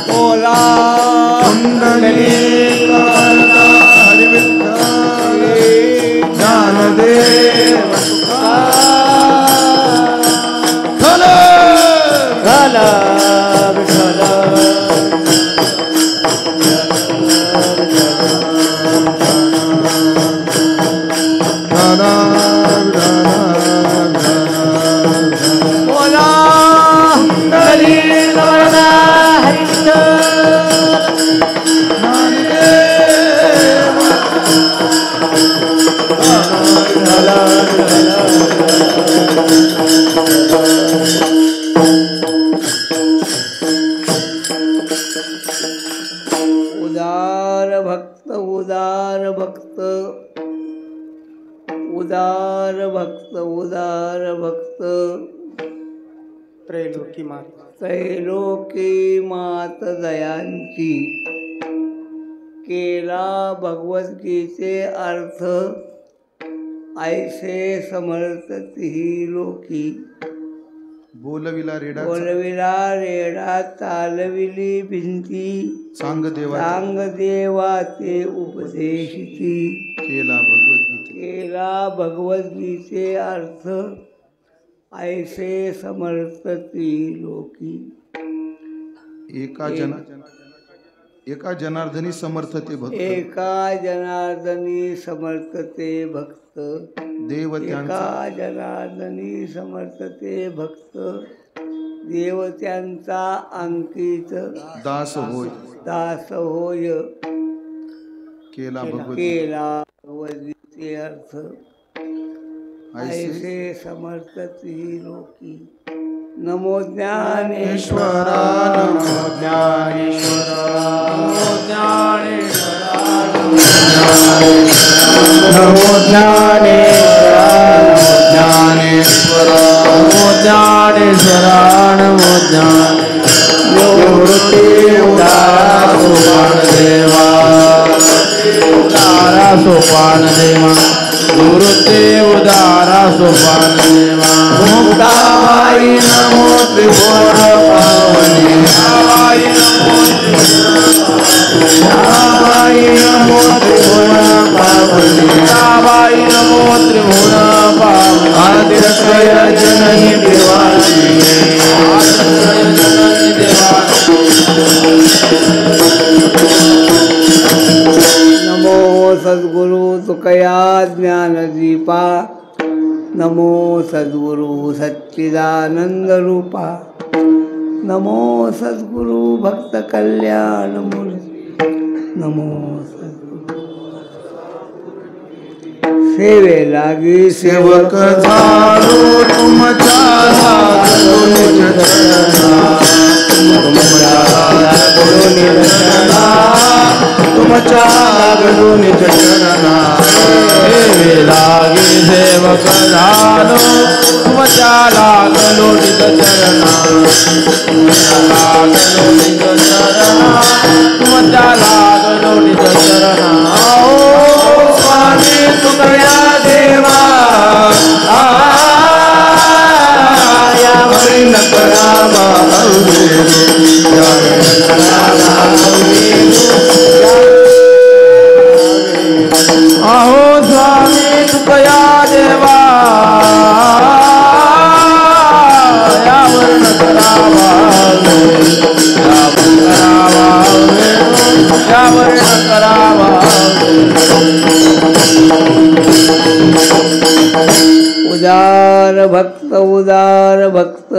बोला ज्ञानदेव घाला विठ्ठला बोला हरी उदार भक्त उदार भक्त उदार भक्त उदार भक्त त्रैलोकी मात त्रैलोकी मात दयांची केला भगवद्गीते अर्थ ऐसे समर्थ तिही लोकी बोलविला रेडा चालविली भिंती सांग देवा ते उपदेशिती केला भगवद्गीते अर्थ ऐसे समर्थ ती लोकी एका जनार्दनी समर्थते भक्त एका जनार्दनी समर्थते भक्त एका जनार्दनी समर्थते भक्त देवत्यांचा अंकित दास होय केला भगवद्गीते अर्थ ऐसे समर्थती लोकी नमो ज्ञानेश्वरा नमो ज्ञानेश्वरा नमो ज्ञानेश्वरा नमो ज्ञानेश्वरा नमो निवृत्ति उदारा सोपान देवा उदारा सोपान देवा निवृत्ति उदारा सोपान देवा मुक्ताबाई नमो त्रिभुवन पावनी मुक्ताबाई नमो त्रिभुवन पावनी मुक्ताबाई नमो त्रिभुवन पावनी आदित्रय जननी देवानी नमो सद्गुरु तुकया ज्ञानदीपा नमो सद्गुरु सच्चिदानंद रूपा नमो सद्गुरु भक्त कल्याण मूर्ती नमो सद्गुरु सेवे लागी सेवक झालो तुमच्या लागलो निज चरणा तुमच्या लागलो निज चरणा सेवे लागी सेवक झालो तुमच्या लागलो निज चरणा लागलो निज चरणा तुमच्या लागलो निज चरणा आओ स्वामी तुकया देवा यावरी न करावा अहो स्वामी तुकया देवा यावर न करावा यावर न करावा उदार भक्त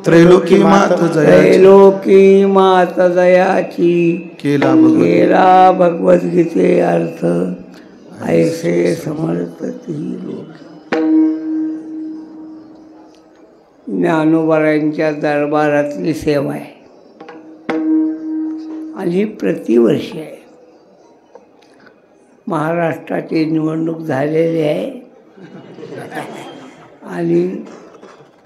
त्रैलोकी मात दयाची केला भगवद्गीते अर्थ ऐसे समर्थ ती लोक ज्ञानोबारायांच्या दरबारातली सेवा आहे आणि ही प्रतिवर्षी आहे. महाराष्ट्राची निवडणूक झालेली आहे आणि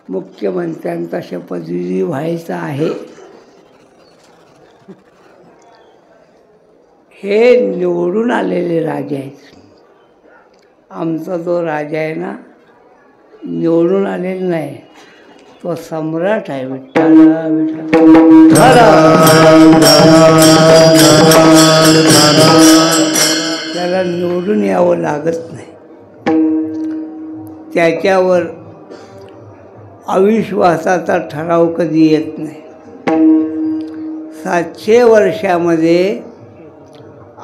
मुख्यमंत्र्यांचा शपथविधी व्हायचा आहे. हे निवडून आलेले राजे आहेत. आमचा जो राजा आहे ना, निवडून आलेला नाही, तो सम्राट आहे. विठ्ठल त्याला निवडून यावं लागत नाही. त्याच्यावर अविश्वासाचा ठराव कधी येत नाही. 700 वर्षामध्ये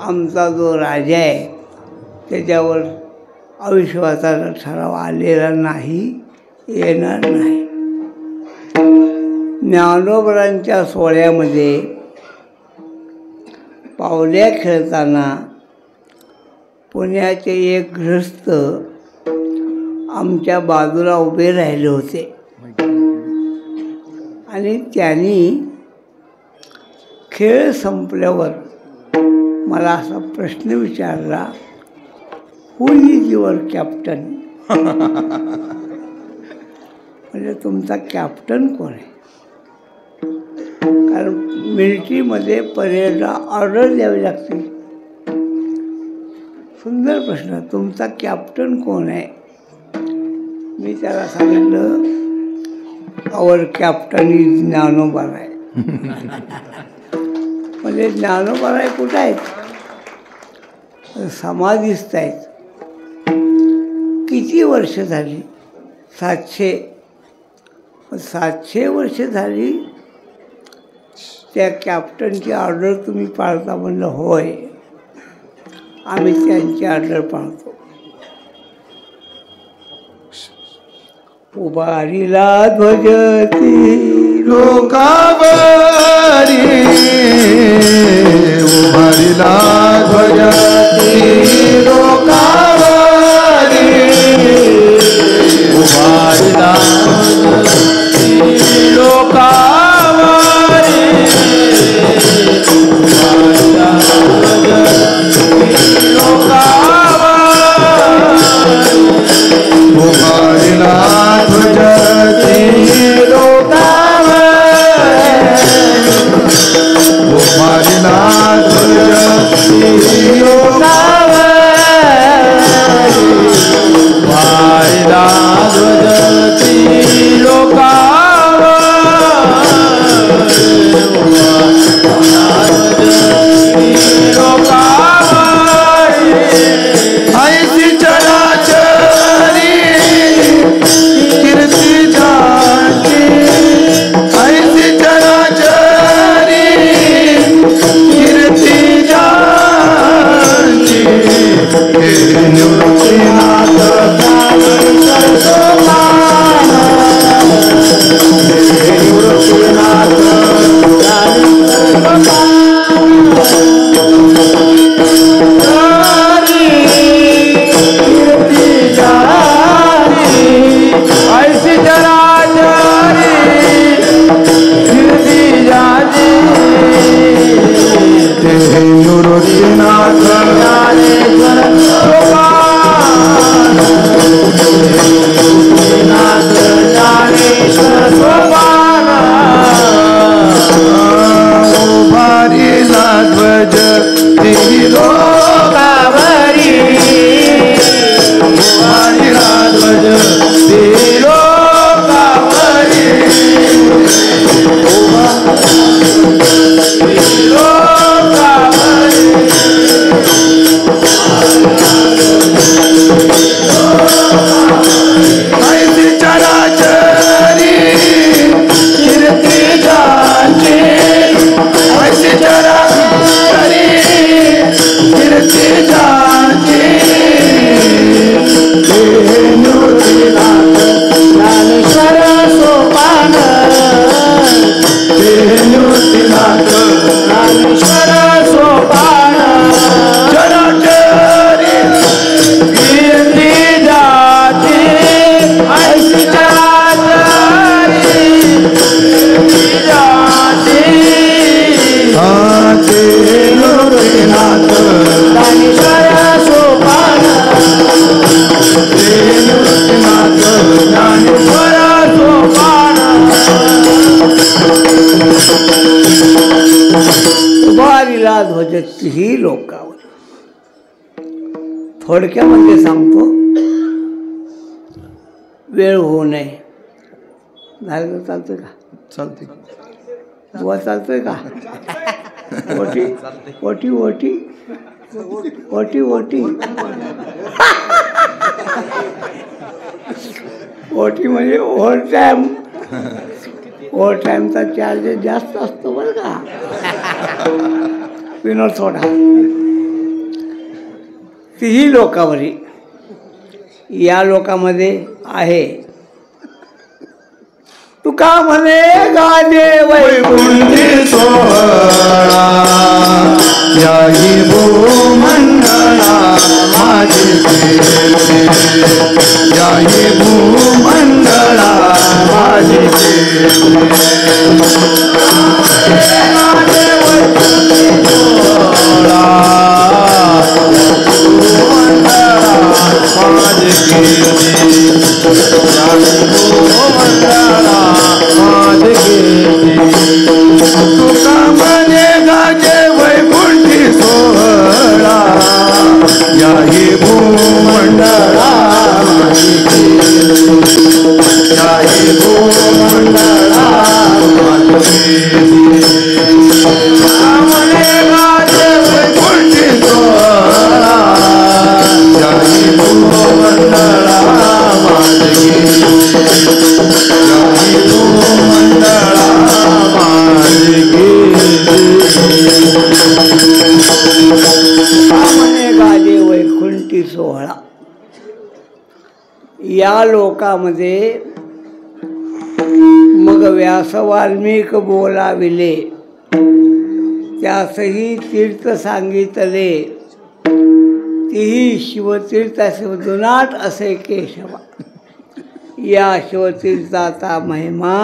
आमचा जो राजा आहे त्याच्यावर अविश्वासाचा ठराव आलेला नाही, येणार नाही. ज्ञानोबरांच्या सोहळ्यामध्ये पावल्या खेळताना पुण्याचे एक गृहस्थ आमच्या बाजूला उभे राहिले होते आणि त्यांनी खेळ संपल्यावर मला असा प्रश्न विचारला, हू इज युअर कॅप्टन? म्हणजे तुमचा कॅप्टन कोण आहे? कारण मिलिटरीमध्ये परेडला ऑर्डर द्यावी लागते. सुंदर प्रश्न. तुमचा कॅप्टन कोण आहे? मी त्याला सांगितलं, आवर कॅप्टन इज ज्ञानोबाराय. म्हणजे ज्ञानोबाराय कुठं आहेत? समाधीस्थ आहेत. किती वर्ष झाली? 700. 700 वर्ष झाली त्या कॅप्टनची ऑर्डर तुम्ही पाळता? म्हणलं होय, आम्ही त्यांची ऑर्डर पाळतो. उभारिला ध्वज ती लोकावरी, उभारिला ध्वज ती लोकावरी, उभारिला लोकावरी, उभारिला लोकावरी, उभारिला ध्वज ती लोकावरी, उभारिला ध्वज ती लोकावरी, उभारिला ध्वज ती लोकावरी, लोकावरी. ऐसी चराचरी कीर्ती जाची, ऐसी चराचरी कीर्ती जाची, हे निवृत्तीनाथ ज्ञानेश्वर, हे निवृत्तीनाथ ऐसी चराचरी कीर्ती जाची, हे निवृत्तीनाथ ज्ञानेश्वर सोपान, ज्ञानेश्वर सोपान. उभारिला ध्वज ती लोकावरी, उभारिला ध्वज ती लोकावरी, लोकावरी. ऐसी चराचरी कीर्ती जाची, ऐसी चराचरी कीर्ती जाची, हे निवृत्तीनाथ ज्ञानेश्वर सोपान, हे निवृत्तीनाथ ज्ञानेश्वर सोपान. चराचरी कीर्ती जाची, ऐसी चराचरी कीर्ती जाची, हे निवृत्तीनाथ ज्ञानेश्वर सोपान, हे निवृत्तीनाथ ज्ञानेश्वर सोपान. उभारिला ध्वज ही लोकावर. थोडक्यामध्ये सांगतो, वेळ होऊ नये. झालं तर चालतोय का? चालते. बुवा चालतोय का? ओटी ओटी ओटी ओटी ओटी ओटी म्हणजे ओव्हर टाईम. ओव्हर टाईमचा चार्ज जास्त असतो बरं का. विनोद सोडा. तीही लोकावरी या लोकामध्ये आहे. तुका म्हणे गाजे वैकुंठी सोहळा याही भूमंडळा माझी कीर्ती, याही भूमंडळा माझी तुका म्हणे गाजे वैकुंठी सोहळा याही भूमंडळा माझी कीर्ती, याही भूमंडळा माझी कीर्ती. म्हणे गाजे वैकुंठी सोहळा याही भूमंडळा माझी कीर्ती, याही भूमंडळा माझी म्हणे गाजे वैकुंठी सोहळा. या लोकामध्ये मग व्यास वाल्मिक बोलाविले, त्यासही तीर्थ सांगितले. तीही शिवतीर्थ शिवदुनाट असे केशवा. या शिवतीर्थाचा महिमा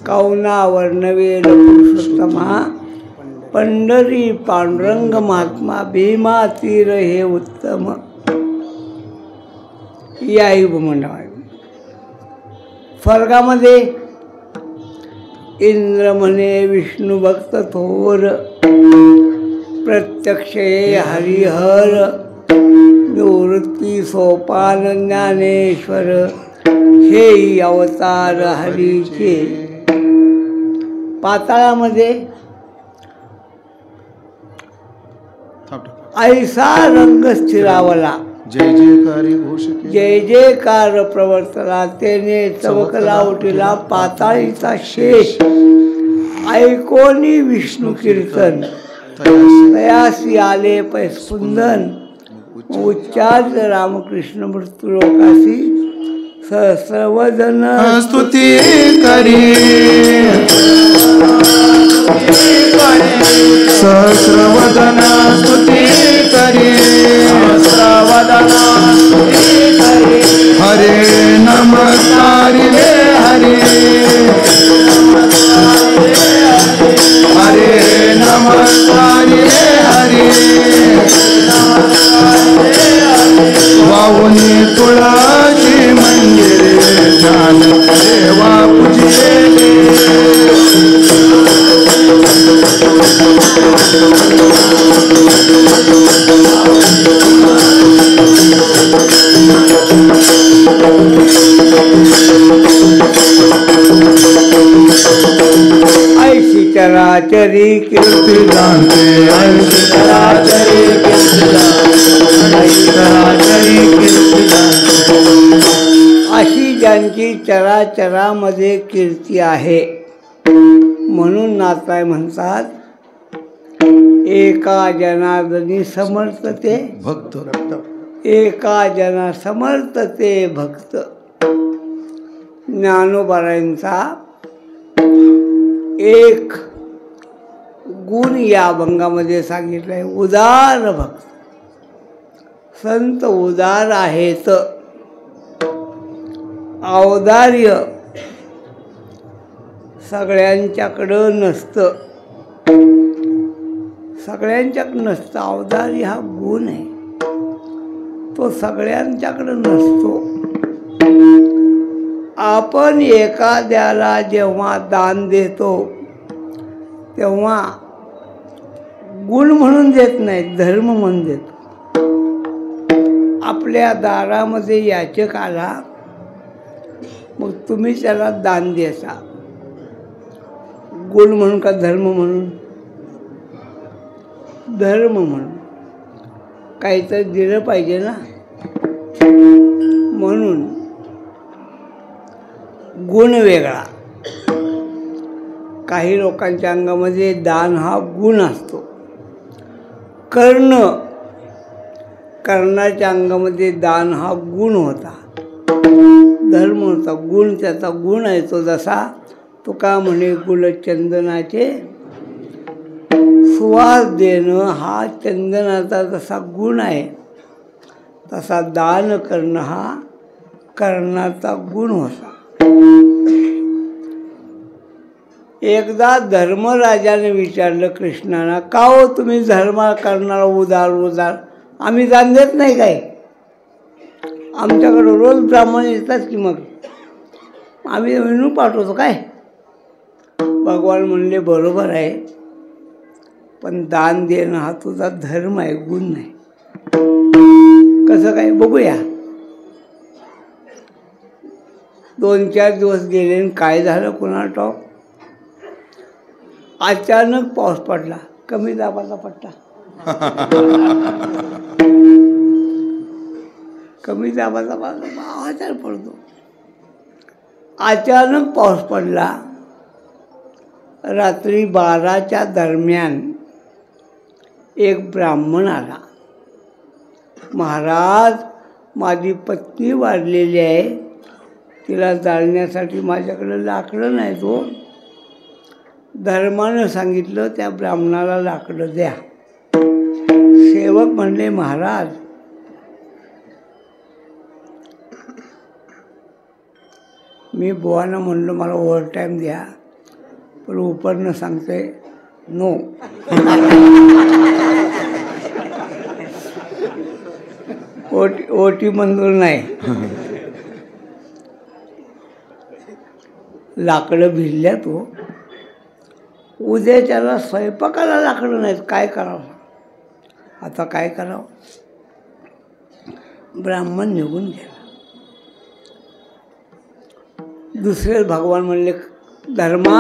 कौना वर्णवेल पुरुषोत्तमा. पंढरी पांडुरंग महात्मा भीमा तीर हे उत्तम. याही भूमंडळ. स्वर्गामध्ये इंद्र म्हणे विष्णू भक्त थोर, प्रत्यक्ष हरिहर निवृत्ती सोपान ज्ञानेश्वर, हे अवतार हरीचे. पाताळामध्ये ऐसा रंग स्थिरावला, जय जयकारी घोष जय जयकार प्रवर्तला. तेने चवकला उठिला पाताळीचा शेष, ऐकोनी विष्णू कीर्तन. तयासी आले पैस्पुंदन, उच्चार रामकृष्ण मृत्यूलोकासी. सहस्रवदन स्तुती करी, सहस्रवदन स्तुती करी, हरे नमस्कारी रे हरे, हरे नमस्कारी रे हरे. वाहुनी तुळाची मंदिरे ज्ञान देवा पूजिले. ऐशी चराचरी कीर्ती जाणते ऐशी चराचरी कीर्ती जाणते, ऐशी चराचरी कीर्ती जाणते. अशी ज्यांची चराचरामध्ये कीर्ती आहे म्हणून नाथराय म्हणतात, एका जनार्दनी समर्थते भक्त. एका जना समर्थते भक्त. ज्ञानोबारायांचा एक गुण या अभंगामध्ये सांगितलं आहे, उदार भक्त. संत उदार आहेत. औदार्य सगळ्यांच्याकडं नसतं, सगळ्यांच्याकडं नसतं. औदार्य हा गुण आहे, तो सगळ्यांच्याकडं नसतो. आपण एखाद्याला जेव्हा दान देतो तेव्हा गुण म्हणून देत नाही, धर्म म्हणून देतो. आपल्या दारामध्ये याचक आला, मग तुम्ही त्याला दान द्यायचा. गुण म्हणून का धर्म म्हणून? धर्म म्हणून. काहीतरी दिलं पाहिजे ना, म्हणून गुण वेगळा. काही लोकांच्या अंगामध्ये दान हा गुण असतो. कर्णाच्या अंगामध्ये दान हा गुण होता, धर्म होता. गुण त्याचा गुण आहे तो. जसा तुका म्हणे गुलचंदनाचे सुवास देणं हा चंदनाचा जसा गुण आहे, तसा दान करणं हा कर्णाचा गुण होता. एकदा धर्मराजाने विचारलं कृष्णाला, का हो तुम्ही धर्म करणारा उदार आम्ही दान देत नाही काय? आमच्याकडं रोज ब्राह्मण येतात की, मग आम्ही मेनू पाठवतो काय? भगवान म्हणले बरोबर आहे, पण दान देणं हा तुझा धर्म आहे, गुण नाही. कसं काय बघूया. 2-4 दिवस गेले आणि काय झालं कुणाला ठाऊक. अचानक पाऊस पडला, कमी दाबाचा पट्टा. कमी दाबाचा आचार पडतो. अचानक पाऊस पडला. रात्री 12च्या दरम्यान एक ब्राह्मण आला. महाराज, माझी पत्नी वारलेली आहे, तिला जाळण्यासाठी माझ्याकडे लाकडं नाही. तो धर्मानं सांगितलं त्या ब्राह्मणाला लाकडं द्या. सेवक म्हणले, महाराज मी बुवानं म्हणलं मला ओव्हरटाईम द्या, पण उपरनं सांगते नो. ओटी मंजूर नाही. लाकडं भिजल्या. तो उद्या त्याला स्वयंपाकाला लाकडं नाहीत, काय करावं? आता काय करावं? ब्राह्मण निघून गेला. दुसरे भगवान म्हणले, धर्मा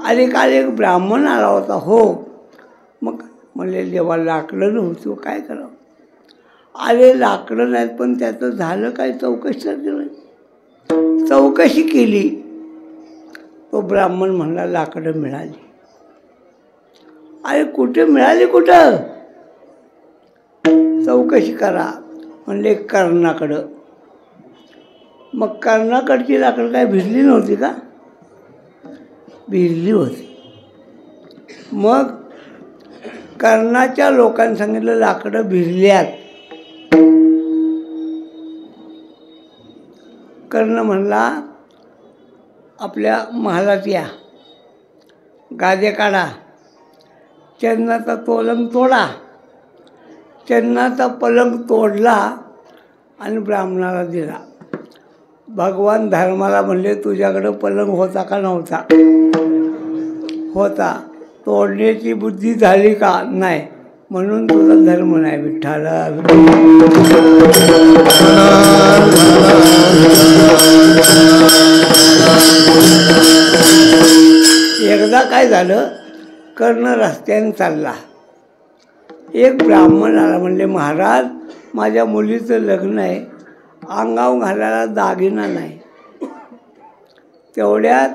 अरे काल एक ब्राह्मण आला होता. हो. मग म्हणले जेव्हा लाकडं नव्हती काय करावं? अरे लाकडं नाहीत, पण त्याचं झालं काय? चौकशी केली. तो ब्राह्मण म्हणला लाकडं मिळाली. अरे कुठे मिळाली? कुठं? चौकशी करा. म्हणले कर्णाकडं. मग कर्णाकडची लाकडं काय भिजली नव्हती का? भिजली होती. मग कर्णाच्या लोकांनी सांगितलं लाकडं भिजल्यात. कर्ण म्हणला आपल्या महालात या, गादे काढा, चन्नाचा पलंग तोडा. चन्नाचा पलंग तोडला आणि ब्राह्मणाला दिला. भगवान धर्माला म्हणले तुझ्याकडं पलंग होता का नव्हता? होता. तोडण्याची बुद्धी झाली का? नाही. म्हणून तुझा धर्म नाही. विठ्ठला. एकदा काय झालं, कर्ण रस्त्याने चालला. एक ब्राह्मण आला. म्हणले महाराज माझ्या मुलीचं लग्न आहे, अंगावर घालायला दागिना नाही. तेवढ्यात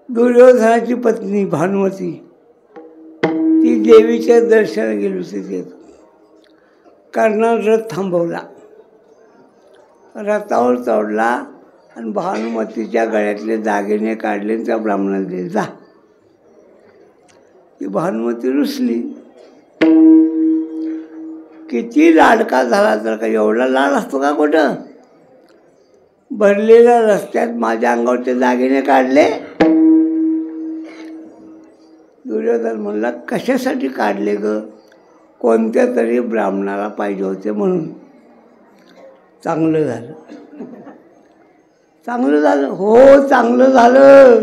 दुर्योधनाची पत्नी भानुमती ती देवीच्या दर्शनाला गेली होती. तिथे कर्णाने रथ थांबवला, रथावर चढला आणि भानुमतीच्या गळ्यातले दागिने काढले आणि त्या ब्राह्मणाला दिले. जा. ती भानुमती रुसली. किती लाडका झाला तर का एवढा लाड असतो का कुठं? भरलेल्या रस्त्यात माझ्या अंगावरचे दागिने काढले. दुर्योधन म्हणला कशासाठी काढले ग? कोणत्या तरी ब्राह्मणाला पाहिजे होते म्हणून. चांगलं झालं. चांगलं झालं. हो चांगलं झालं.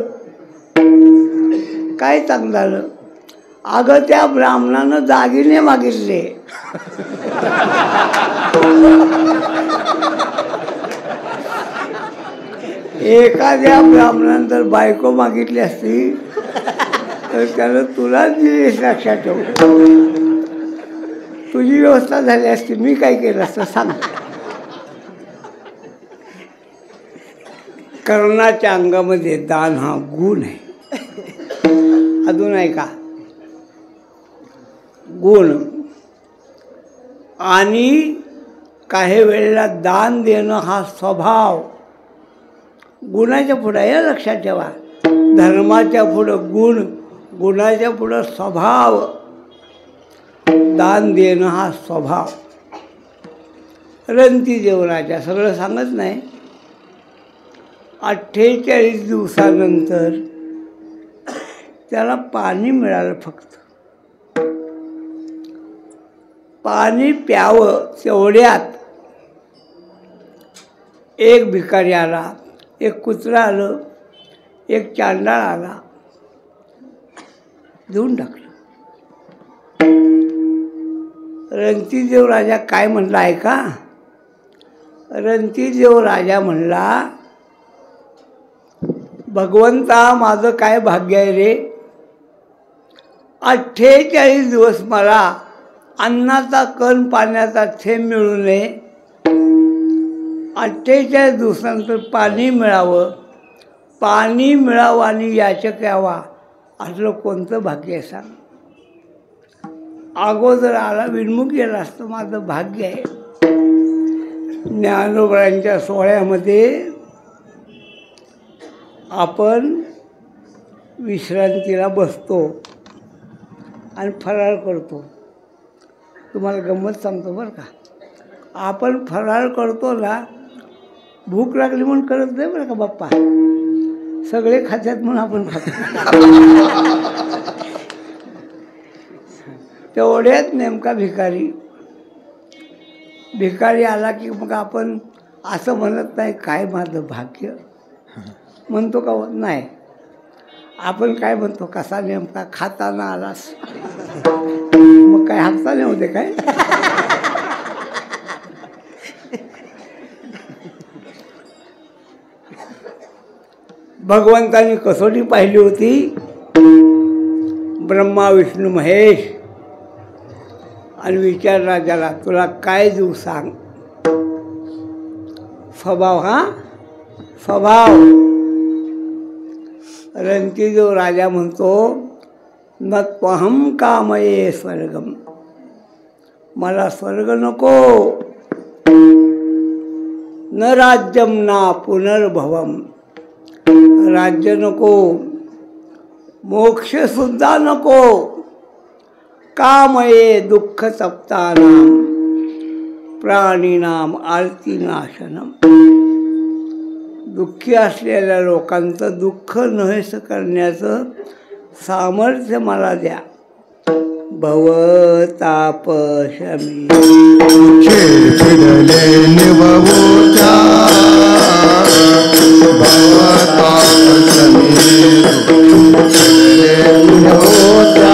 काय चांगलं झालं? अगं त्या ब्राह्मणानं दागिने मागितले. एखाद्या ब्राह्मणानं जर बायको मागितली असती तर त्यानं तुलाच दिलीस, लक्षात ठेव. तुझी व्यवस्था झाली असती, मी काय केलं असतं सांग. कर्णाच्या अंगामध्ये दान हा गुण आहे. अजून आहे का गुण. आणि काही वेळेला दान देणं हा स्वभाव. गुणाच्या पुढं आहे, लक्षात ठेवा. धर्माच्या पुढं गुण, गुणाच्या पुढं स्वभाव. दान देणं हा स्वभाव. रंती देवराजा सगळं सांगत नाही. 48 दिवसानंतर त्याला पाणी मिळालं. फक्त पाणी प्यावं तेवढ्यात एक भिकारी आला, एक कुत्रा आलं, एक चांडाळ आला, देऊन टाकलं. रणतीदेव राजा काय म्हणला ऐका. रणतीदेव राजा म्हणला, भगवंता माझं काय भाग्य आहे रे. 48 दिवस मला अन्नाचा कण पाण्याचा थेंब मिळू नये. 48 दिवसानंतर पाणी मिळावं, पाणी मिळावं आणि याचक यावा, असलं कोणतं भाग्य आहे सांग. अगोदर आला विनमुख गेला असतं, माझं भाग्य आहे. ज्ञानोबरांच्या सोहळ्यामध्ये आपण विश्रांतीला बसतो आणि फराळ करतो. तुम्हाला गंमत सांगतो बरं का. आपण फराळ करतो ना, भूक लागली म्हणून करत नाही बरं का बाप्पा. सगळे खात्यात म्हणून आपण खातो. तेवढ्यात नेमका भिकारी आला की मग आपण असं म्हणत नाही काय माझं भाग्य म्हणतो का. नाही, आपण काय म्हणतो, कसा नेमका खाताना आलास. मग काय हाताने होते काय. भगवंतानी कसोटी पाहिली होती. ब्रह्मा विष्णू महेश आणि विचारला त्याला, तुला काय देऊ सांग. स्वभाव, हा स्वभाव. रणतीदेव राजा म्हणतो, न त्वहं कामये स्वर्गम. मला स्वर्ग नको, न राज्यम ना पुनर्भवम. राज्य नको, मोक्षसुद्धा नको. कामये दुःख तप्तानाम प्राणीनाम आर्तिनाशनम. दुःखी असलेल्या लोकांचं दुःख नहेस करण्याचं सामर्थ्य मला द्या. भवतापशमी चिडचिडले निभवत्या भवतापशमी निभवत्या.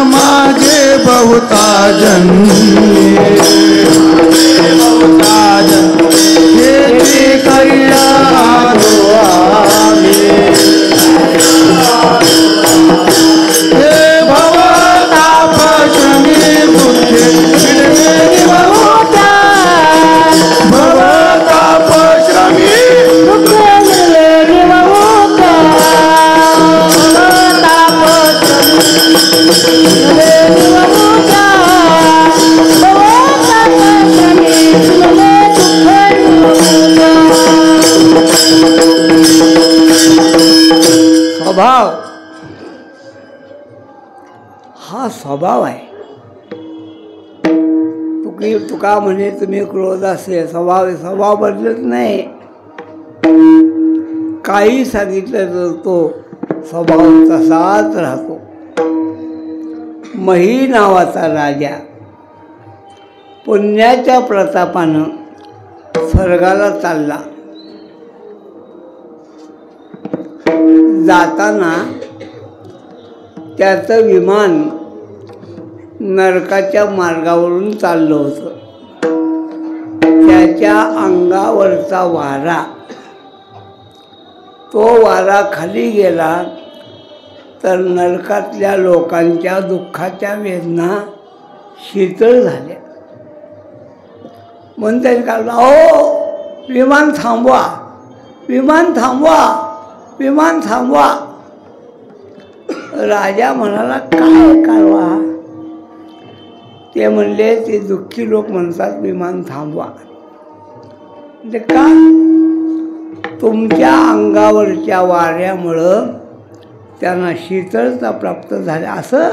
माझे बहुता जन्मे हे कल्याणो आम्ही. हे भवतापशमी दुःखे चिडले निभवत्या. भवतापशमी दुःखे चिडले निभवत्या. स्वभाव हा स्वभाव आहे. तुका म्हणे तुम्ही क्रोध असेल, स्वभाव बदलत नाही. काही सांगितलं तर तो स्वभाव तसाच राहतो. मही नावाचा राजा पुण्याच्या प्रतापानं स्वर्गाला चालला. जाताना त्याचं विमान नरकाच्या मार्गावरून चाललं होतं. त्याच्या अंगावरचा वारा, तो वारा खाली गेला तर नरकातल्या लोकांच्या दुःखाच्या वेदना शीतळ झाल्या. म्हणून त्यांनी काढला, "ओ विमान थांबवा, विमान थांबवा, विमान थांबवा." राजा म्हणाला, "काय काढवा?" ते म्हणले, "ते दुःखी लोक म्हणतात विमान थांबवा." म्हणजे का? तुमच्या अंगावरच्या वाऱ्यामुळं त्यांना शीतळता प्राप्त झाल्या. असं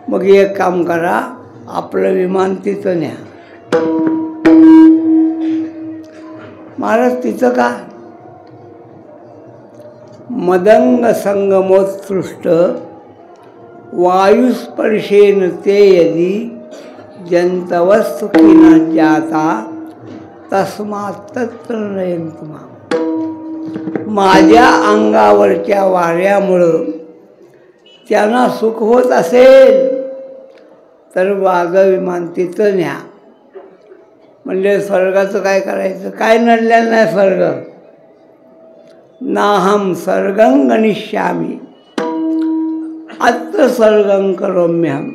मग एक काम करा, आपलं विमान तिथं न्या. महाराज तिथं का? मदंग संगमोत्सृष्ट वायुस्पर्शेन ते यदि जंतवस्तुखिना जाता तस्मात् तत्र नयन्तु मां. माझ्या अंगावरच्या वाऱ्यामुळं त्यांना सुख होत असेल तर माझं विमान तिथं न्या. म्हणजे स्वर्गाचं काय करायचं? काय नडलेलं नाही स्वर्ग. नाहम स्वर्गं गणिष्यामी अत्र स्वर्गं करोम्यहम.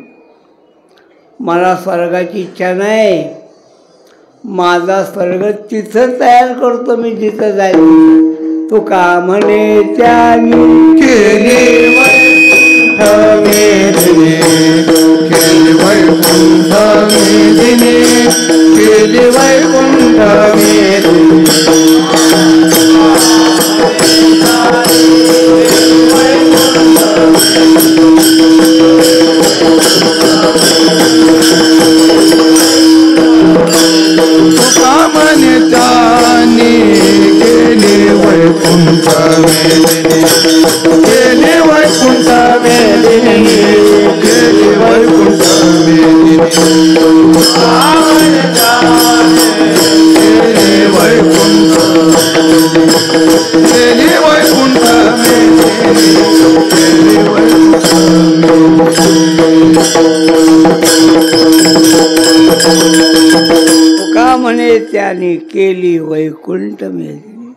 मला स्वर्गाची इच्छा नाही, माझा स्वर्ग तिथं तयार करतो मी जिथं जायचं. तुका म्हणे त्यानी केले वैकुंठ मेदिने, केले वैकुंठ मेदिने, केले वैकुंठ मेदिने. तुका म्हणे त्यानी केले वैकुंठ मेदिने, केले वैकुंठ मेदिने, केले वैकुंठ मेदिने. केले वैकुंठ, केले वैकुंठ मेदिने, केले वैकुंठ तुका म्हणे त्याने केली वैकुंठ मेदिनी.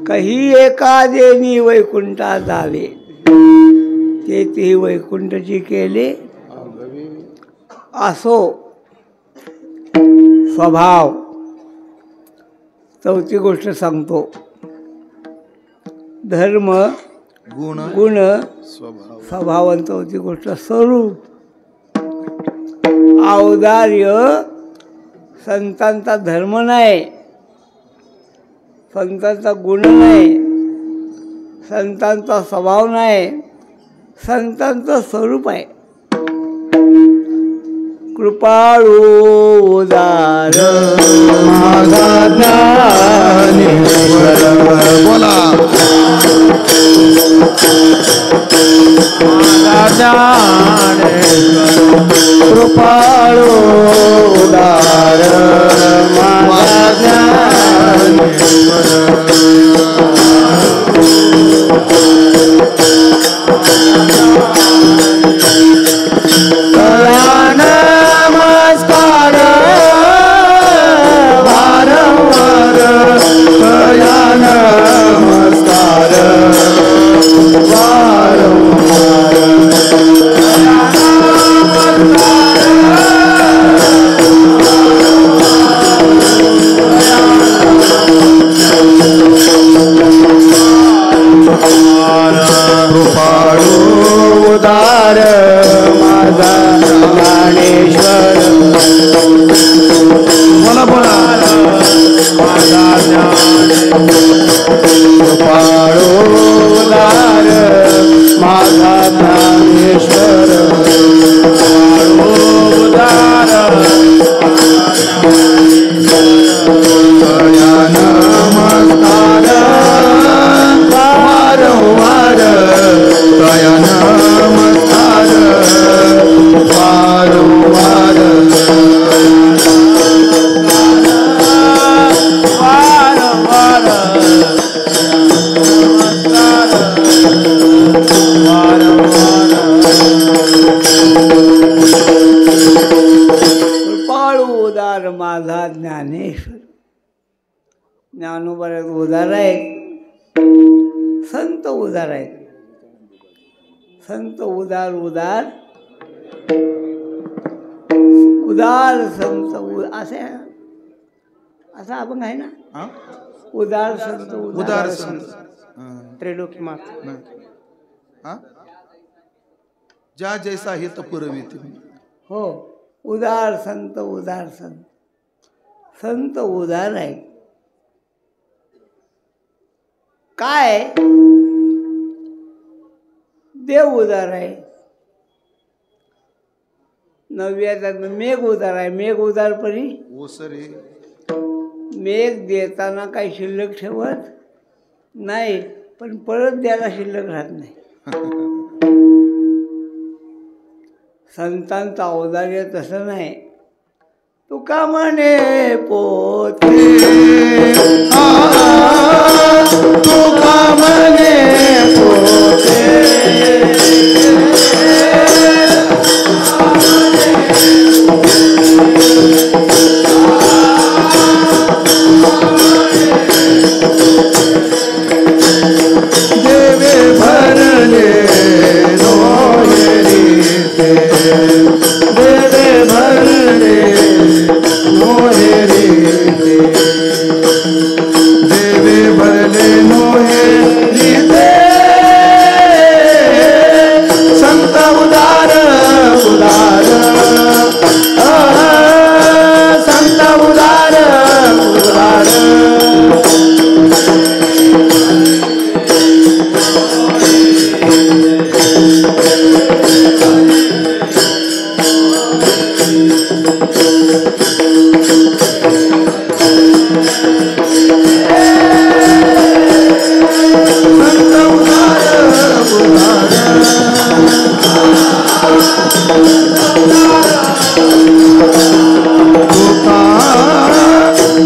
काही एका देनी वैकुंठा जावे, ते वैकुंठची केले. असो स्वभाव. चौथी गोष्ट सांगतो, धर्म गुण स्वभाव. आणि चौथी गोष्ट स्वरूप. औदार्य संतांचा धर्म नाही, संतांचा गुण नाही, संतांचा स्वभाव नाही, संतांचं स्वरूप आहे. कृपाळू उदार माझा ज्ञानेश्वर. बोला माझा ज्ञानेश्वर. कृपाळू उदार माझा ज्ञानेश्वर. नमस्कार वारंवार, कया नमस्कार वारंवार. ओंकार माझा ज्ञानेश्वर. ज्ञानोबऱ्यात उदार आहेत, संत उदार आहेत. संत उदार उदार उदार संत असे असा अभंग आहे ना. हा? उदार संत उदार संत. त्रैलोकी मात. हा? ज्या जैसा हित पुरविते. हो, उदार संत उदार संत. संत उदार आहे. काय देव उदार आहे. नव्यात मेघ उदार आहे. मेघ उदारपणी ओसरे मेघ देताना काही शिल्लक ठेवत नाही, पण परत द्यायला शिल्लक राहत नाही. संतांचं औदार्य तसं नाही. तुका म्हणे पोते तुका म्हणे पोते देवे भरले नोहेरी देवे भरले नोहेरी देवे भरले नोहेरी संत उदार उदार संत उदार उदार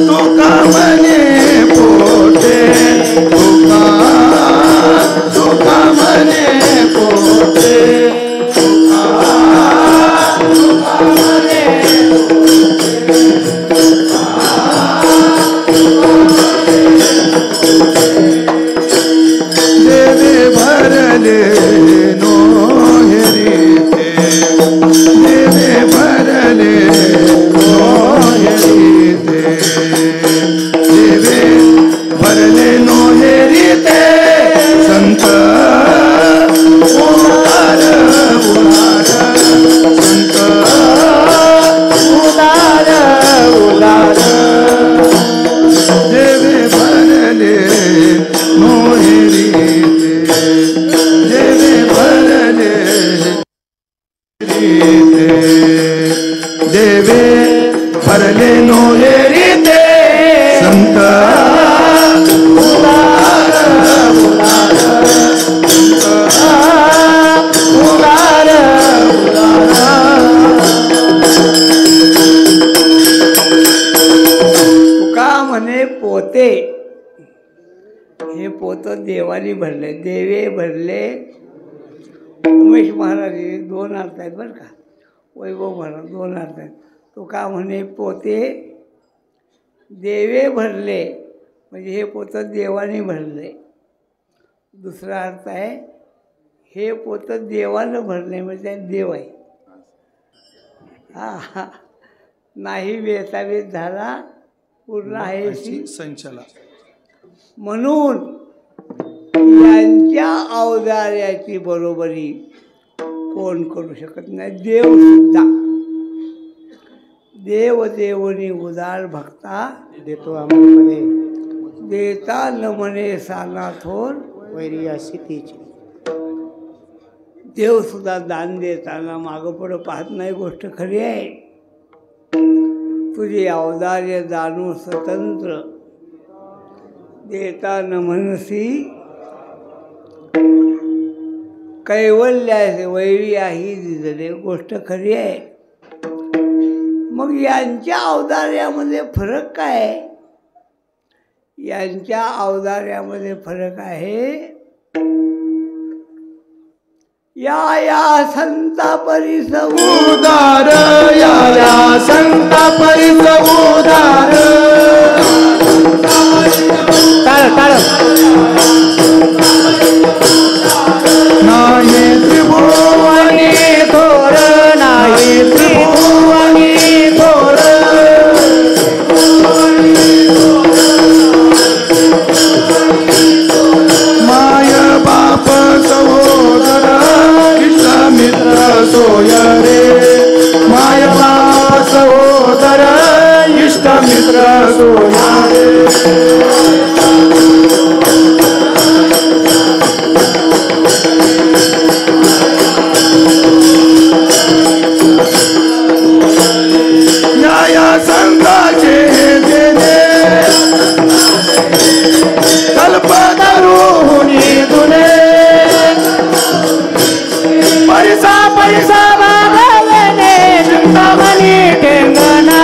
तुका म्हणे पोते तुका म्हणे पोते देवे भरले नोहेरी देवे भरले नोहेरी देवे भरले नोहेरी ते संत उदार उदार संत उदार उदार देवे भरले नोहेरी देवे भरले देवे भरले नोहेरी ते संत उदार उदार उदार तुका म्हणे पोते. हे पोत देवानी भरले. देवे भरले. उमेश महाराज हे 2 अर्थ आहेत बरं का. वैभव महाराज 2 अर्थ आहेत. तुका म्हणे पोते देवे भरले म्हणजे हे पोत देवाने भरले. दुसरा अर्थ आहे हे पोत देवानं भरले म्हणजे देव आहे. हा नाही वेचावेच झाला पूर्ण आहे संचला. म्हणून यांच्या औदार्याची बरोबरी कोण करू शकत नाही. देव सुद्धा. देव देवनी उदार भक्ता देतो आम्हाला देता न म्हणे साना थोर वैरी अशी तिची. देव सुद्धा दान देताना मागं पुढं पाहत नाही. गोष्ट खरी आहे. तुझे औदार्य जाणू स्वतंत्र देता न म्हणसी कैवल्यास वैरी आहे दिसले. गोष्ट खरी आहे. मग यांच्या औदार्यामध्ये फरक काय आहे? यांच्या औदार्यामध्ये फरक आहे. या संता परिस उदार या संता परिस मित्र सोनारे या संताचे देणे कल्पतरुणी तुने पैसा पैसा भागवणे चिंतामणी ठेंगणा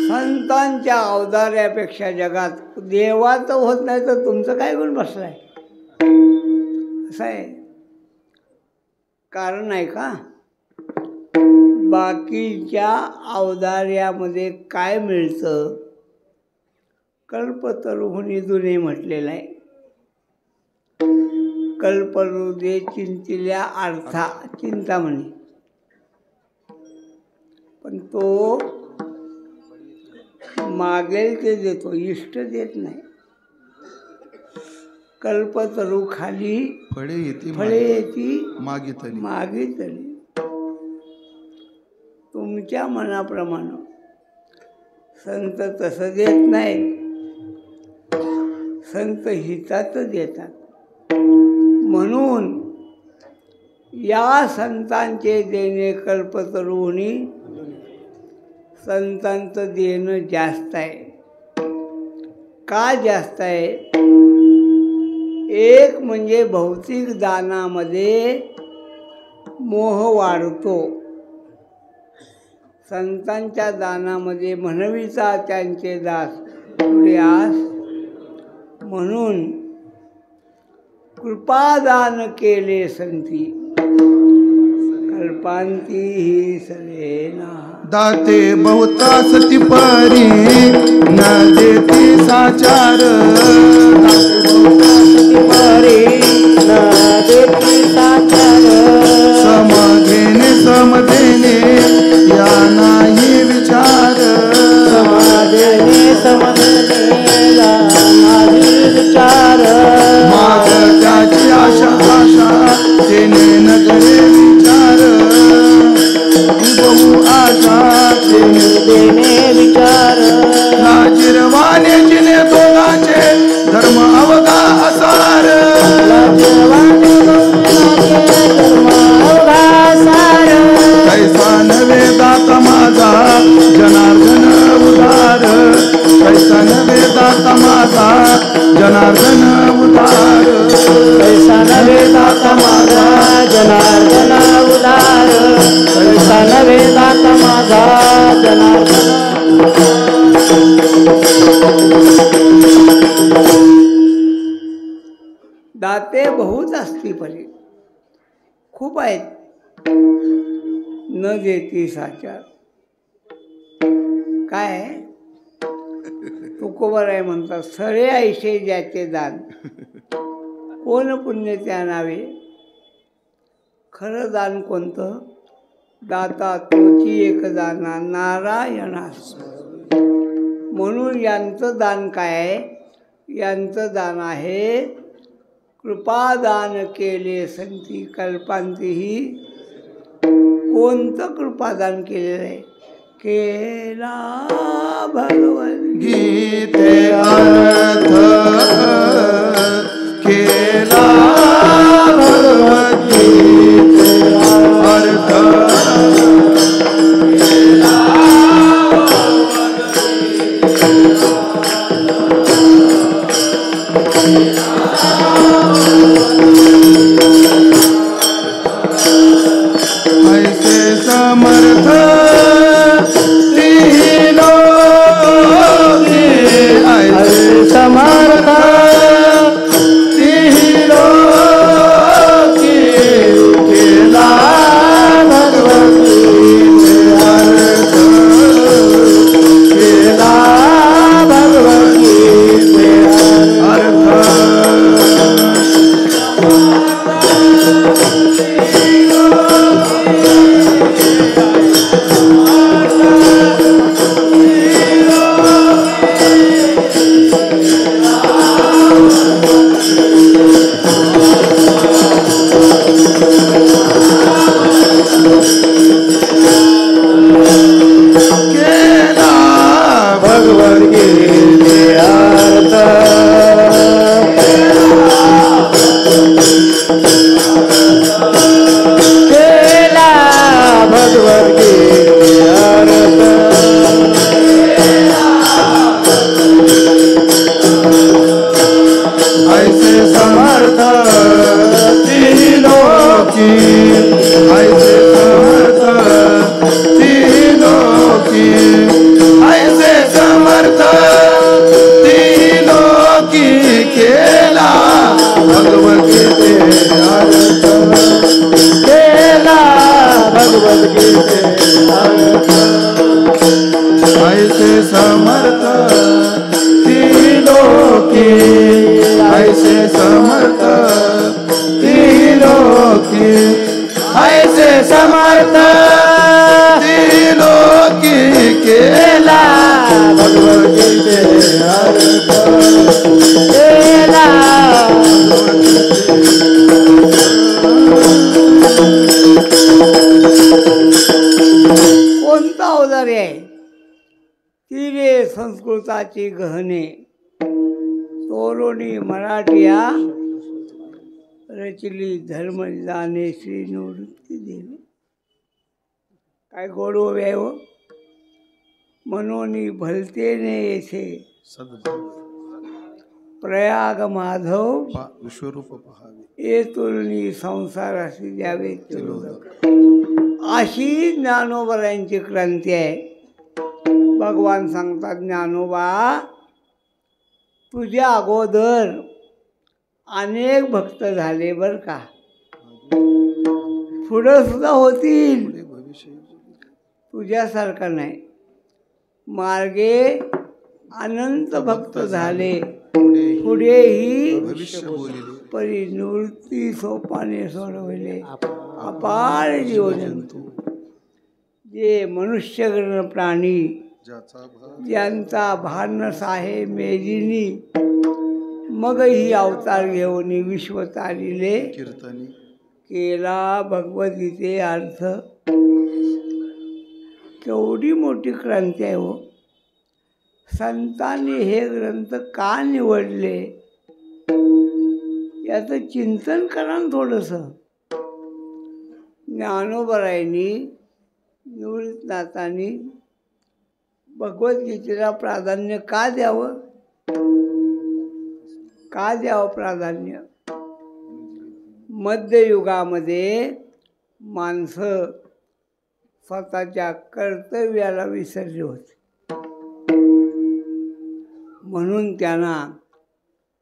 संतांच्या अवतार्यापेक्षा जगात देवाचं होत नाही तर तुमचं काय गुण बसलाय असं आहे. कारण आहे का बाकीच्या अवतार्यामध्ये काय मिळतं कल्पतरुहुनी जुने म्हटलेलं आहे. कल्परुदे चिंतिल्या अर्था चिंतामणी पण तो मागेल ते देतो इष्ट देत नाही. कल्पतरू खाली फळे येती मागितली. तुमच्या मनाप्रमाणे संत तसं देत नाही. संत हितात देतात. म्हणून या संतांचे देणे कल्पतरुनी संतांचं देणं जास्त आहे. का जास्त आहे? एक म्हणजे भौतिक दानामध्ये मोह वाढतो. संतांच्या दानामध्ये म्हणविता त्यांचे दास पुढे आस. म्हणून कृपादान केले संती कल्पांती ही सलेना. दाते बहुता सती परी न देती साचार. परी न देती साचार. समघेने समधेने या नाही विचार. समाधेने समधेने या नाही विचार. माग त्याची आशा आशा तेने नगरे विचार. बहु आशा तेने देणे विचार. लाजिरवाने जिने दोघांचे धर्म अवघा असार. कैसा नवे दाता माझा जनार्दन उदार. कैसा नवे दाता माझा जनार्दन उदार. कैसा नवे दाता माझा जनार्दन उदार. कैसा नवे दाता माझा जनार्दन. दाते बहुत असती परी खूप आहेत. न देती साचार. काय तुकोबर आहे म्हणतात सरे ऐशे ज्याचे दान कोण पुण्य त्या नावे. खरं दान कोणतं? दाता तोची एक दाना नारायणास. म्हणून यांचं दान काय आहे? यांचं दान आहे कृपादान केले संती कल्पांतीही. कोणतं कृपादान केलेलं आहे? केला भगवत गीते अर्थ केला भगवद्गीते अर्थ. ऐसे समर्थ तीनों अर्थ त्रिलोकी ऐसे समर्थ त्रिलोकी केला भगवद्गीते अर्थ केला कोणता औदार्य आहे? तिरे संस्कृताची गहने तोरोणी मराठिया रचली धर्मदाने श्री निवृत्ती देवी. काय गोड ओवी आहे हो. मनोनी भलतेने येथे प्रयाग माधव विश्वरूप पहावे ये तुलनी संसाराशी द्यावे तिलोदक. अशी ज्ञानोबरायांची क्रांती आहे. भगवान सांगतात, ज्ञानोबा तुझ्या अगोदर अनेक भक्त झाले बर का, पुढं सुद्धा होतील, तुझ्यासारखं नाही. मार्गे अनंत भक्त झाले, पुढेही भविष्य बोलिले परिनिवृत्ती सोपाने सोडविले. अपार जीवजंतू जे मनुष्यगण प्राणी ज्याचा भाव ज्यांचा भानस आहे मेदिनी, मग ही अवतार घेऊन विश्व तारिले. कीर्तनी केला भगवद्गीते अर्थ. केवढी मोठी क्रांती आहे हो. संतांनी हे ग्रंथ का निवडले याचं चिंतन करा ना थोडंसं. ज्ञानोबरायांनी निवृत्तनाथांनी भगवद्गीतेला प्राधान्य का द्यावं? का द्यावं प्राधान्य? मध्ययुगामध्ये माणसं स्वतःच्या कर्तव्याला विसरली होती. म्हणून त्यांना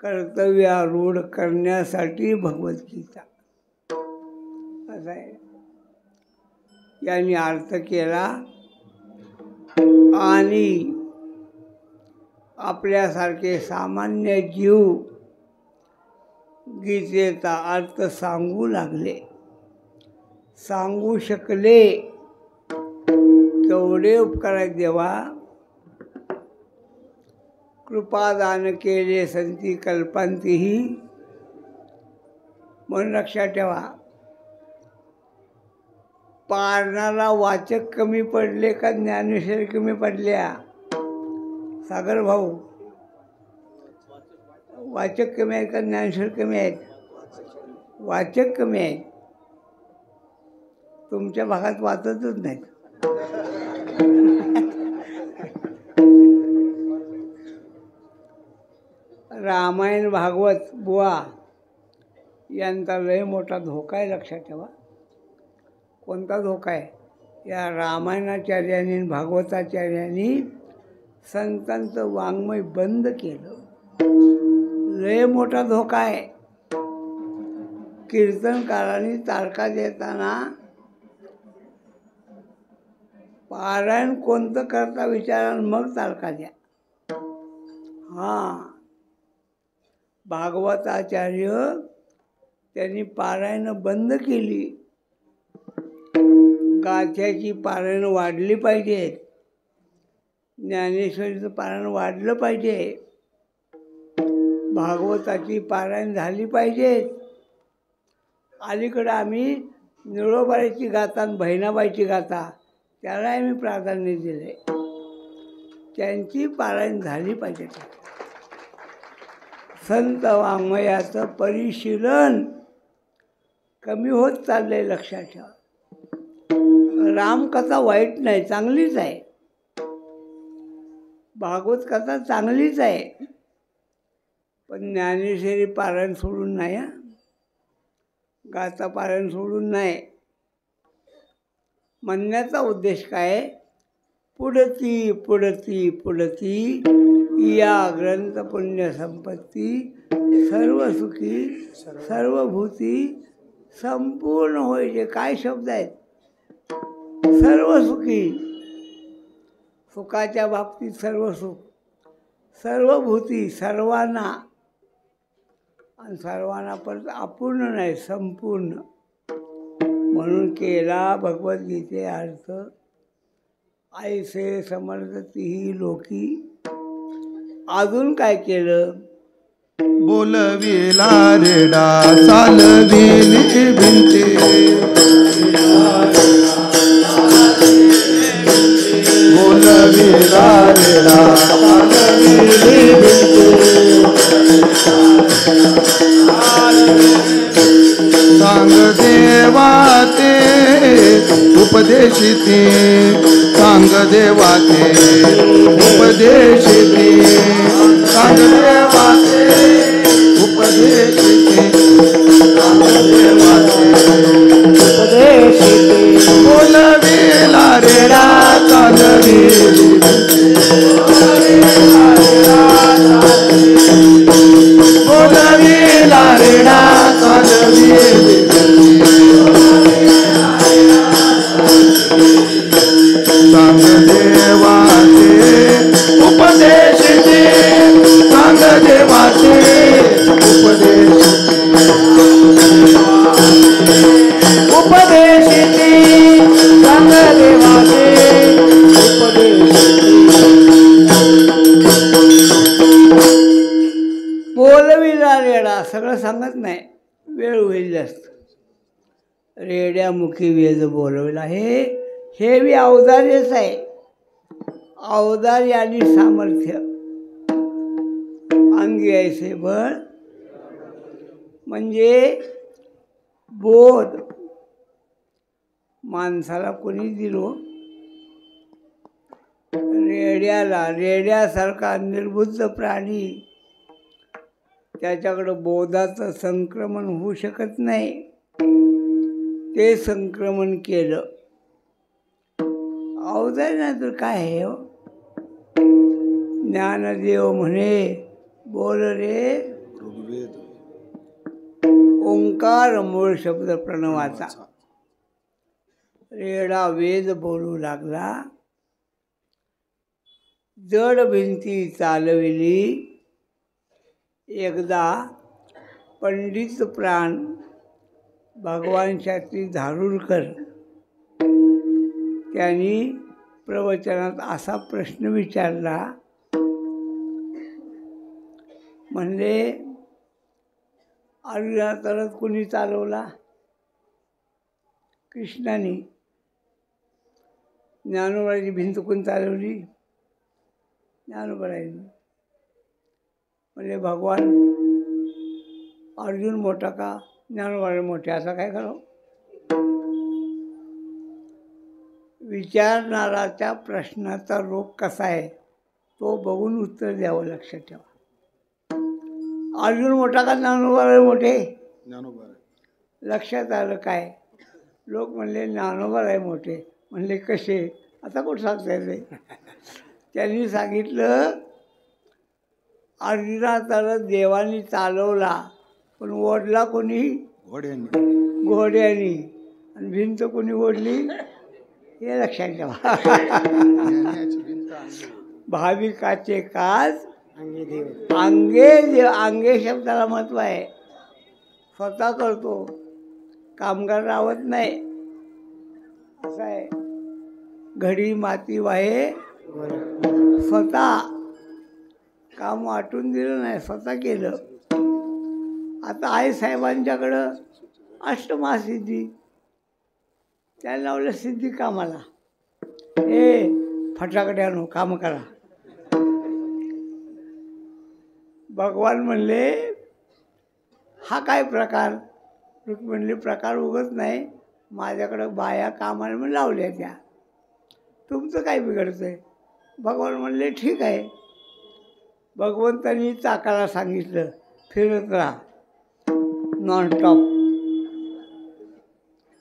कर्तव्यारूढ करण्यासाठी भगवद्गीता असा आहे. यांनी अर्थ केला आणि आपल्यासारखे सामान्य जीव गीतेचा अर्थ सांगू लागले, सांगू शकले. केवढे उपकार आहेत देवा. कृपादान केले संती कल्पांतीही. म्हणून लक्षात ठेवा, पारणारा वाचक कमी पडले का ज्ञानेश्वरी कमी पडल्या? सागर भाऊ, वाचक कमी आहेत का ज्ञानेश्वर कमी आहेत? वाचक कमी आहेत. तुमच्या भागात वाचतच नाहीत. रामायण भागवत बुवा यांचा लय मोठा धोका आहे, लक्षात ठेवा. कोणता धोका आहे? या रामायणाचार्यांनी भागवताचार्यांनी संतांचं वाङ्मय बंद केलं. लय मोठा धोका आहे. कीर्तनकारांनी तारका देताना पारायण कोणतं करता विचारा मग तारका द्या. हां, भागवताचार्य त्यांनी पारायण बंद केली. गाथ्याची पारायण वाढली पाहिजेत, ज्ञानेश्वरीचं पारायण वाढलं पाहिजे, भागवताची पारायण झाली पाहिजेत. अलीकडं आम्ही निळोबाईची गाथा आणि बहिणाबाईची गाथा त्याला आम्ही प्राधान्य दिले. त्यांची पारायण झाली पाहिजे. संत वाङ्मयाचं परिशीलन कमी होत चाललंय, लक्षात ठेवा. रामकथा वाईट नाही, चांगलीच आहे. भागवत कथा चांगलीच आहे, पण ज्ञानेश्वरी पारायण सोडून नाही, हा गाथा पारायण सोडून नाही. म्हणण्याचा उद्देश काय? पुढती पुढती पुढती या ग्रंथ पुण्य संपत्ती सर्व सुखी सर्वभूती संपूर्ण होईचे. काय शब्द आहेत? सर्व सुखी, सुखाच्या बाबतीत सर्व सुख, सर्वभूती सर्वांना, आणि सर्वांना परत अपूर्ण नाही, संपूर्ण. म्हणून केला भगवद्गीते अर्थ, ऐसे समर्थ तीही लोकी. अजून काय केलं? बोलविला रेडा चालविली भिंती. बोलविला रेडा चालविली भिंती. सांग देवा ते उपदेशिती. सांग देवा ते उपदेशिती. सांग देवा ते उपदेशिती. सांग देवा ते उपदेशिती. बोलविला रेडा चालविली बोलविला रेडा चालविली. सांग देवाचे उपदेशिती. सांग देवाचे उपदेशिती. सांग देवाचे बोलविला रेडा सगळं सांगत नाही, वेळ होईल जास्त. रेड्यामुखी वेद बोलविला. हे बी अवधार्यच आहे. अवधार्य आणि सामर्थ्य. अंगी ऐसे बळ म्हणजे बोध. माणसाला कोणी दिलो? रेड्याला. रेड्यासारखा निर्बुद्ध प्राणी, त्याच्याकडं बोधाचं संक्रमण होऊ शकत नाही. ते संक्रमण केलं. अवधार्य नाही तर काय आहे हो? ज्ञानदेव म्हणे बोल रे ऋग्वेद. ओंकार मूळ शब्द प्रणवाचा. रेडा वेद बोलू लागला. जड भिंती चालविली. एकदा पंडित प्राण भगवान शास्त्री धारूरकर त्यांनी प्रवचनात असा प्रश्न विचारला. म्हणले अर्जुना तरच कोणी चालवला? कृष्णाने. ज्ञानोबाची भिंत कोणी चालवली? ज्ञानोबाईने. म्हणजे भगवान अर्जुन मोठा का ज्ञानोबा मोठे, असं काय करावं? विचारणाराच्या प्रश्नाचा रोग कसा आहे तो बघून उत्तर द्यावं. लक्षात ठेवा. अर्जुन मोठा का ज्ञानोबा मोठे? ज्ञानोबा. लक्षात आलं काय? लोक म्हणले ज्ञानोबा आहे मोठे. म्हणले कसे? आता कुठं सांगता येते? त्यांनी सांगितलं अर्जुना तर देवानी चालवला, पण ओढला कोणी? घोड्यांनी. घोड्यानी. आणि भिंत कोणी ओढली? हे लक्षात ठेवा. भाविकाचे काज अंगे देव. अंगे शब्दाला महत्त्व आहे. स्वतः करतो, कामगार राहत नाही. असं आहे. घडी माती वाहे स्वतः. काम वाटून दिलं नाही, स्वतः केलं. आता आई साहेबांच्याकडं अष्टमहासिद्धी. त्याला लावलं सिद्धी कामाला. फटाकडे आणू, काम करा. भगवान म्हणले हा काय प्रकार? म्हणले प्रकार उगत नाही, माझ्याकडं बाया कामाला म्हणून लावल्या त्या. तुमचं काय बिघडतं आहे? भगवान म्हणले ठीक आहे. भगवंतांनी चाकाला सांगितलं फिरत राहा नॉनस्टॉप.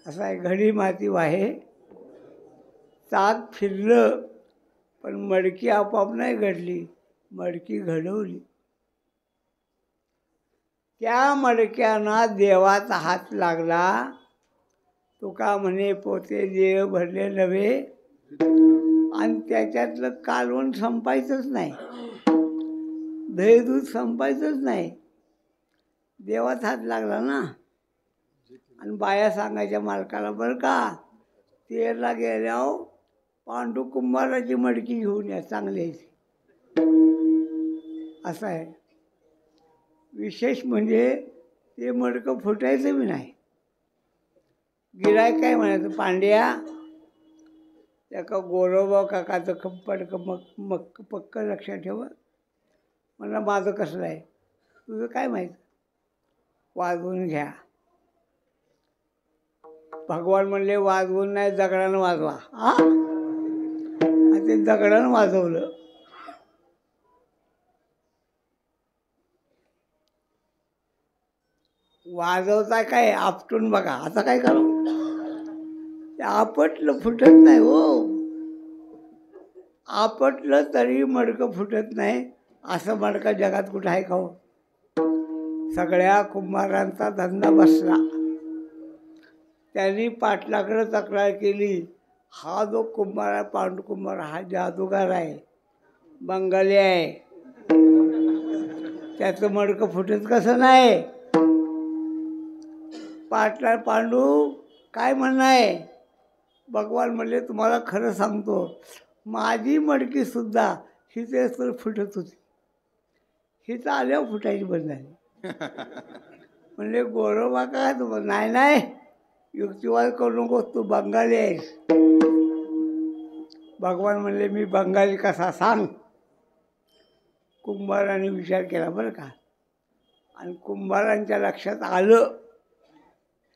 असं आहे. घडी माती वाहे. चाक फिरलं पण मडकी आपोआप नाही घडली, मडकी घडवली. त्या मडक्यांना देवाचा हात लागला. तुका म्हणे पोते देव भरले नव्हे. आणि त्याच्यातलं कालवण संपायचंच नाही, दही दूध संपायचंच नाही. देवाच हात लागला ना. आणि बाया सांगायच्या मालकाला, बरं का तेरला गेल्यावर पांडू कुंभाराची मडकी घेऊन या, चांगली आहे. असं आहे. विशेष म्हणजे ते मडकं फुटायचं बी नाही. गिऱ्हाईक काय म्हणायचं, पांड्या त्या का गोरोबा काकाचं पडकं मग पक्क लक्षात ठेव. म्हणलं माझं कसलं आहे, तुझं काय माहीत, वाजवून घ्या. भगवान म्हणले वाजवून नाही, दगडानं वाजवा. ते दगडानं वाजवलं. वाजवता काय आपटून बघा. आता काय करू, ते आपटलं फुटत नाही हो. आपटलं तरी मडकं फुटत नाही. असं मडकं जगात कुठं आहे का हो. सगळ्या कुंभारांचा धंदा बसला. त्यांनी पाटलाकडे तक्रार केली, हा जो कुंभार आहे पांडू कुंभार हा जादूगार आहे, बंगाली आहे, त्याचं मडकं फुटत कसं नाही. पाटला पांडू काय म्हणणं आहे. भगवान म्हणले तुम्हाला खरं सांगतो, माझी मडकी सुद्धा हिचे तर फुटत होती, हिचं आल्यावर फुटायची बंद झाली. म्हणले गोरोबा काय तू, नाही नाही युक्तिवाद करू नको, तू बंगाली आहेस. भगवान म्हणले मी बंगाली कसा सांग. कुंभाराने विचार केला बरं का, आणि कुंभारांच्या लक्षात आलं.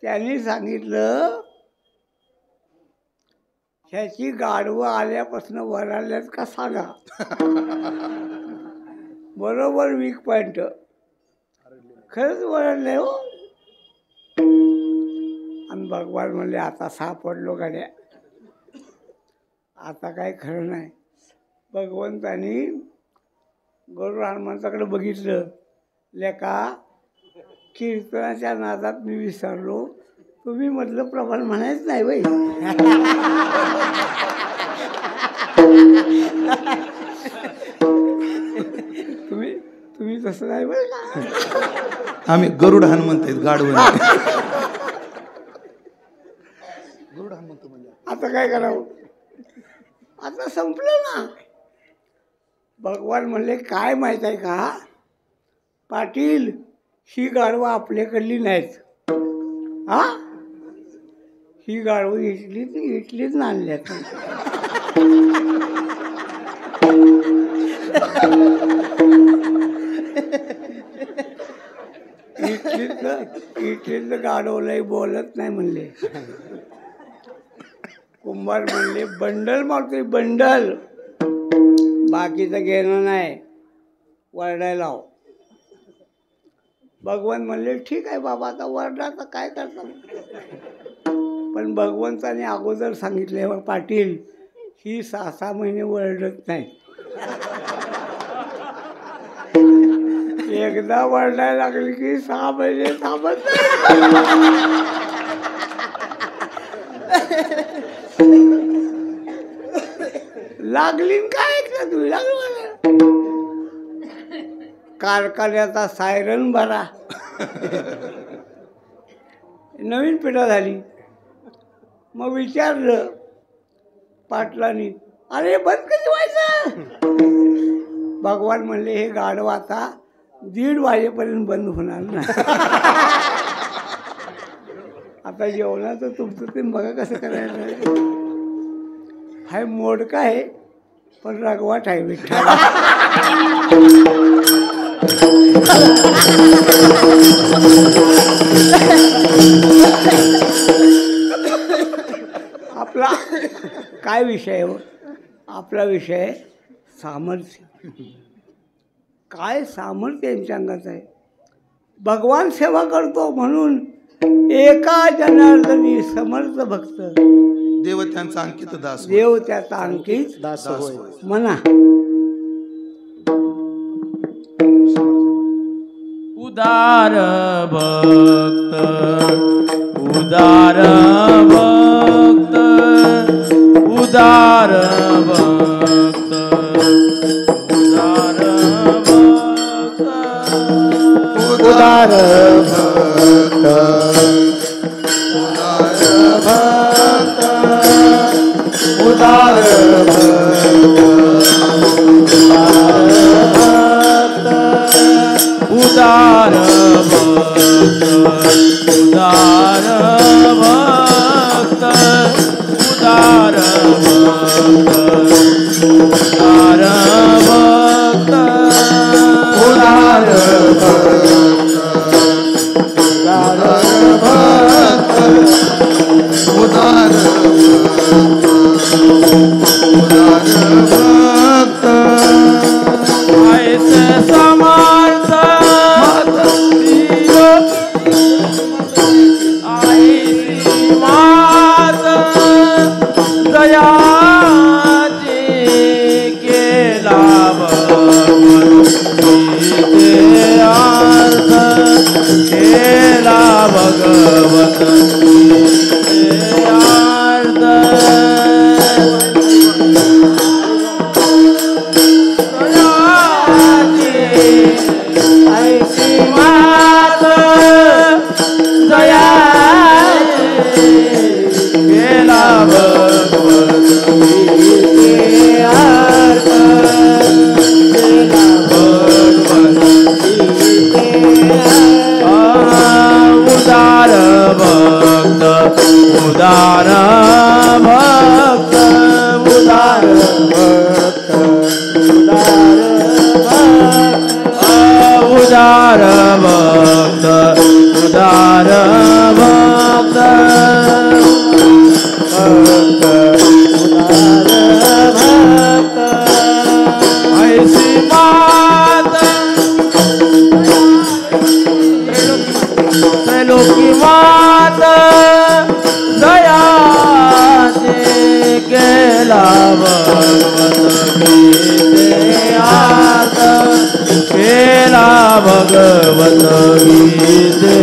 त्यांनी सांगितलं ह्याची गाढवं आल्यापासून वर आल्यात का सांगा. बरोबर वीक पॉईंट, खरंच वरडले हो. आणि भगवान म्हणले आता सापडलो गाड्या, आता काय खरं नाही. भगवंतानी गरुड हनुमंताकडे बघितलं, लेका कीर्तनाच्या नादात मी विसरलो, तुम्ही मधलं प्रमाण म्हणायच नाही बाई. तुम्ही तसं नाही बरं का. आम्ही गरुड हनुमंत आहेत, गाढव गरुड हनुमंत म्हणजे आता काय करावं, आता संपलं ना. भगवान म्हणले काय माहीत आहे का पाटील, ही गाढवं आपल्याकडली नाहीत. ही गाढवं इटलीच आणल्यात. इटलीतलं गाढवलंही बोलत नाही म्हणले. कुंभार म्हणले बंडल मारतोय बंडल, बाकीचं घेणं नाही, वरडायला लाव. भगवान म्हणले ठीक आहे बाबा, आता वरडा तर काय करता. पण भगवंताने अगोदर सांगितले पाटील ही 6-6 महिने वरडत नाही. एकदा वरडायला लागली की 6 महिने थांबत नाही. लागली काय ऐकलं तुम्ही, लागलं कारखान्याचा सायरन भरा. नवीन पिढा झाली. मग विचारलं पाटलांनी, अरे बंद कधी व्हायचं. भगवान म्हणले हे गाढव आता 1:30 वाजेपर्यंत बंद होणार ना. आता जेवणाचं तुमचं ते बघा कसं करायचं. हाय मोडका आहे पण रगवाट आहे विठ्ठल. आपला काय विषय हो, आपला विषय सामर्थ्य. काय सामर्थ्य यांच्या अंगात आहे. भगवान सेवा करतो म्हणून एका जनार्दनी समर्थ भक्त, देव त्यांचा अंकित दास, देव त्याचा अंकित दास होय. म्हणा. उदार भक्त, उदार भक्त, उदार भक्त, उदार भक्त, उदार उदार भक्त उदार भक्त उदार भक्त उदार भक्त उदार भक्त उदार भक्त उदार भक्त ऐसे समर्थ ऐसी मात दयाची केला अर्थ केला भगवत ऐसी मात दया केला भगवत उदार भक्त उदार भक्त उदार भक्त उदार भक्त उदार भक्त ऐसी मात त्रैलोकी मात दयाचे केला भगवत गीते आत केला भगवत गीते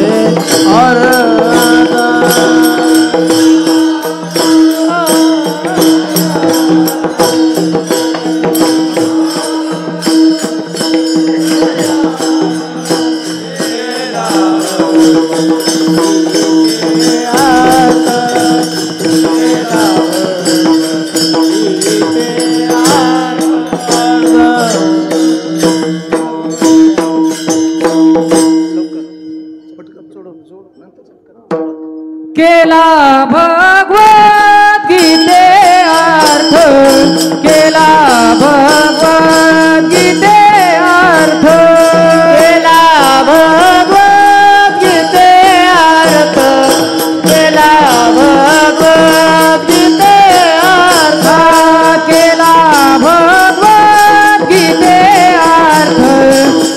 अर्थ केला भगवत गीते अर्थ केला भगवत गीते अर्थ केला भगवत गीते अर्थ केला भगवत गीते अर्थ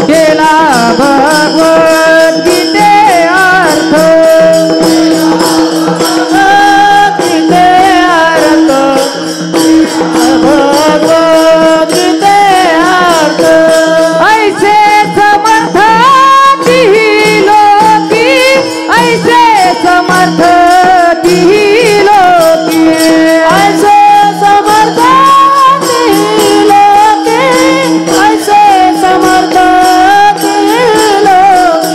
केला भगवत गीते अर्थ केला भगवत गीते अर्थ ऐसे समर्थ लोकी ऐसे समर्थ लोकी ऐसे समर्थ लोकी ऐसे समर्थ लोकी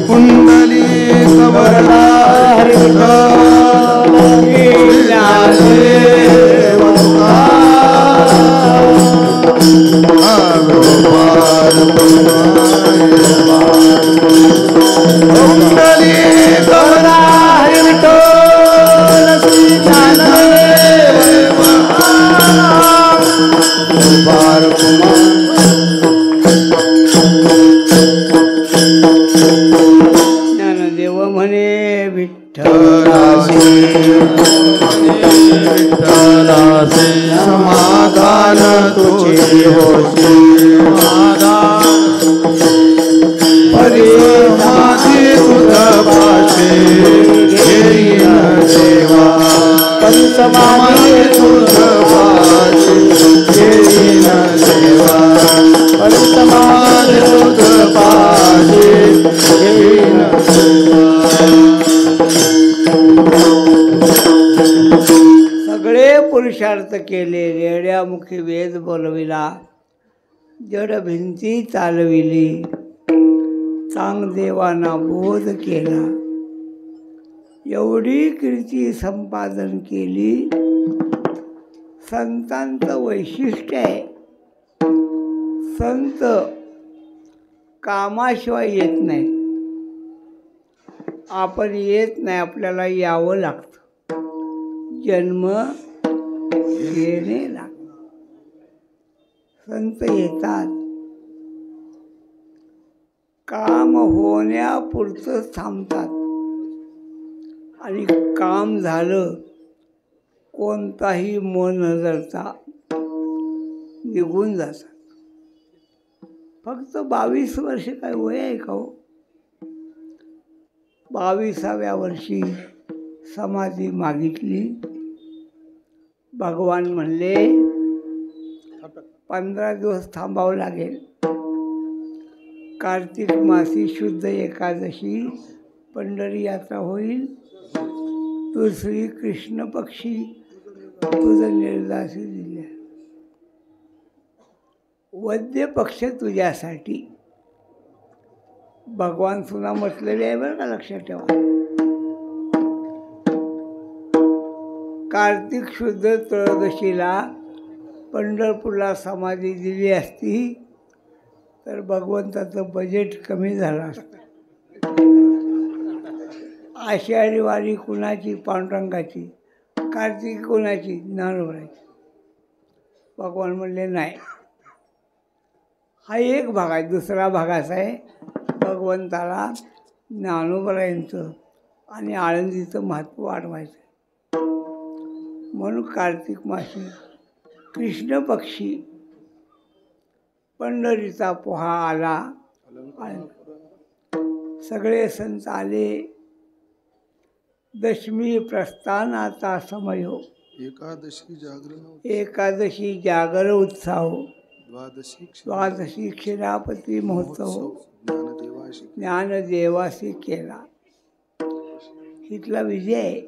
कुंडली कवरला कुंडली कवरा ज्ञानदेव म्हणे विठ्ठलासी समाधान तुझे होशी हरी माझी तुझ पाशे घेईन देवा समाधी तुझ पाशे घेईन देवा समाधी तुझ पाशे घेईन सगळे पुरुषार्थ केले रेड्यामुखी वेद बोलविला जड भिंती चालविली चांगदेवांना बोध केला एवढी कीर्ती संपादन केली संतांचं वैशिष्ट्य आहे संत कामाशिवाय येत नाही आपण येत नाही आपल्याला यावं लागतं जन्म घेणे लागतं संत येतात काम होण्यापुरतं थांबतात आणि काम झालं कोणताही मन नजरता निघून जातात फक्त 22 वर्ष काय वय आहे का हो 22व्या वर्षी समाधी मागितली भगवान म्हणले 15 दिवस थांबावं लागेल कार्तिक मासी शुद्ध एकादशी पंढरी यात्रा होईल दुसरी कृष्ण पक्षी तुझं निर्दासी दिले वद्य पक्ष तुझ्यासाठी भगवान सुना म्हटलेले आहे बरं का लक्षात ठेवा कार्तिक शुद्ध त्रयोदशीला पंढरपूरला समाधी दिली असती तर भगवंताचं बजेट कमी झालं असतं आषाढी वारी कुणाची पांडुरंगाची कार्तिक कुणाची ज्ञानोबाची भगवान म्हणले नाही हा एक भाग आहे दुसरा भाग असा आहे भगवंताला ज्ञानोबारायांचं आणि आळंदीचं महत्त्व वाढवायचं म्हणून कार्तिक मासी कृष्ण पक्षी पंढरीचा पोहा आला सगळे संत आले दशमी प्रस्थानाचा समय हो एकादशी जागर उत्साह द्वादशी क्षीरापती महोत्सव ज्ञानदेवासी केला इथला विजय आहे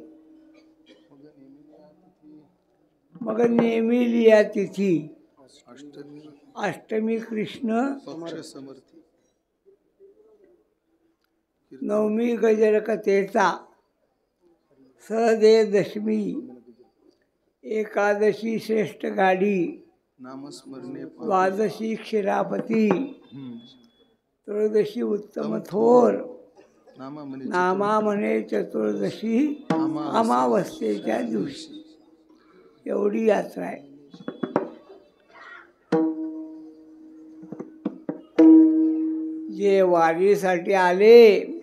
मग नेहमी लिया तिथी अष्टमी कृष्ण नवमी गजरकथेचा सहदे दशमी एकादशी श्रेष्ठ गाडी द्वादशी क्षीरापती त्रयोदशी उत्तम थोर नामा म्हणे चतुर्दशी अमावस्येच्या दिवशी एवढी यात्रा आहे जे वारीसाठी आले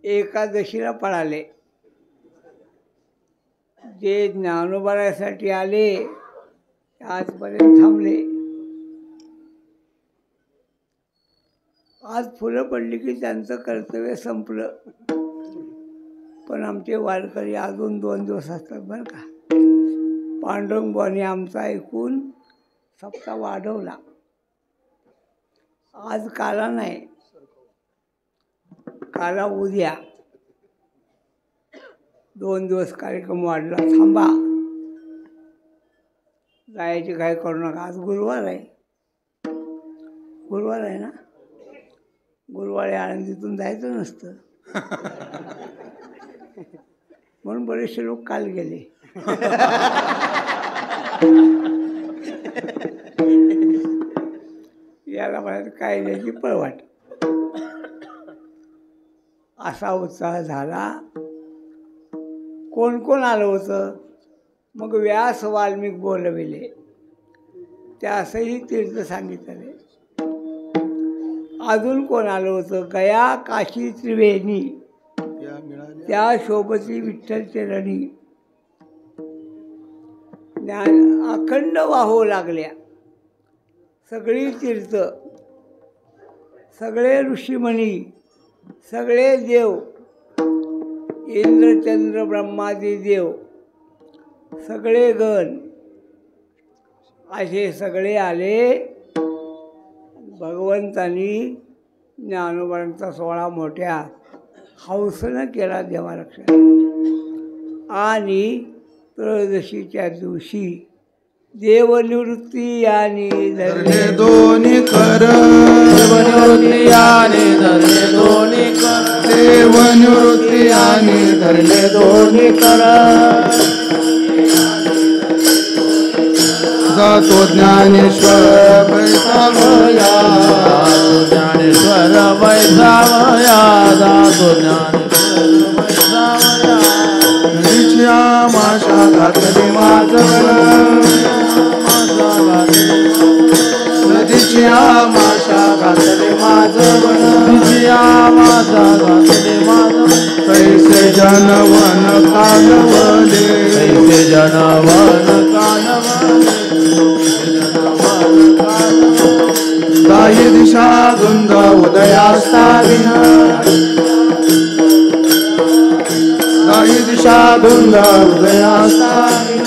एकादशीला पळाले जे ज्ञानोबारासाठी आले आजपर्यंत थांबले आज फुलं पडली की त्यांचं कर्तव्य संपलं पण आमचे वारकरी अजून 2 दिवस असतात बरं का पांडुरंगबाने आमचा ऐकून सप्ताह वाढवला आज काला नाही काला उद्या 2 दिवस कार्यक्रम वाढला थांबा जायची काय करू नका आज गुरुवार आहे गुरुवार आहे ना, गुरुवारी आळंदीतून जायचं नसतं म्हणून बरेचसे लोक काल गेले. याला मला काय द्यायची पळवाट. असा उत्साह झाला. कोण कोण आलं होतं? मग व्यास वाल्मिक बोलविले, त्यासही तीर्थ सांगितले. अजून कोण आलं होतं? गया काशी त्रिवेणी, त्या शोभती विठ्ठल चरणी. ज्ञान अखंड वाहो लागल्या सगळी तीर्थ, सगळे ऋषीमुनी, सगळे देव, इंद्र चंद्र ब्रह्मादी देव, सगळे गण, असे सगळे आले. भगवंतांनी ज्ञानोबांचा सोहळा मोठ्या हौसेनं केला देवारक्षण. आणि त्रयोदशीच्या दिवशी देवनिवृत्ती आणि धरले दोन्ही कर, देवनिवृत्ती आणि धरले दोन्ही कर, देवनिवृत्ती आणि धरले दोन्ही कर. जातो ज्ञानेश्वर बैसावया, ज्ञानेश्वर बैसावया, जातो ज्ञानेश्वर बैसावया. नदीची आमाशा घातली माझं, नदीची आमाशा घातली माझं, नदीची आमाशा घातली माझं. कैसे जनवन कालवले, कैसे जनवन कालवले, काही दिशा धुंद उदयास्ताविन, काही दिशा धुंद उदयास्ताविन,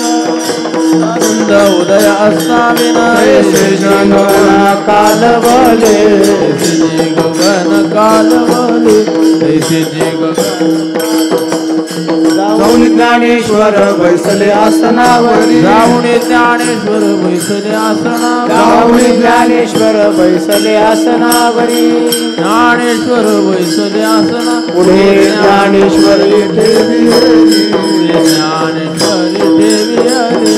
धुंद उदय अस्ताविन. कैसे जनवन कालवले, कैसे गगन कालवले, कैसे गगन. जाऊन ज्ञानेश्वर बैसले आसनावरी, जाऊन ज्ञानेश्वर बैसले आसनावरी, जाऊन ज्ञानेश्वर बैसले आसनावरी. ज्ञानेश्वर बैसले आसना. पुढे ज्ञानेश्वरी देवी आली, पुढे ज्ञानेश्वरी देवी आली,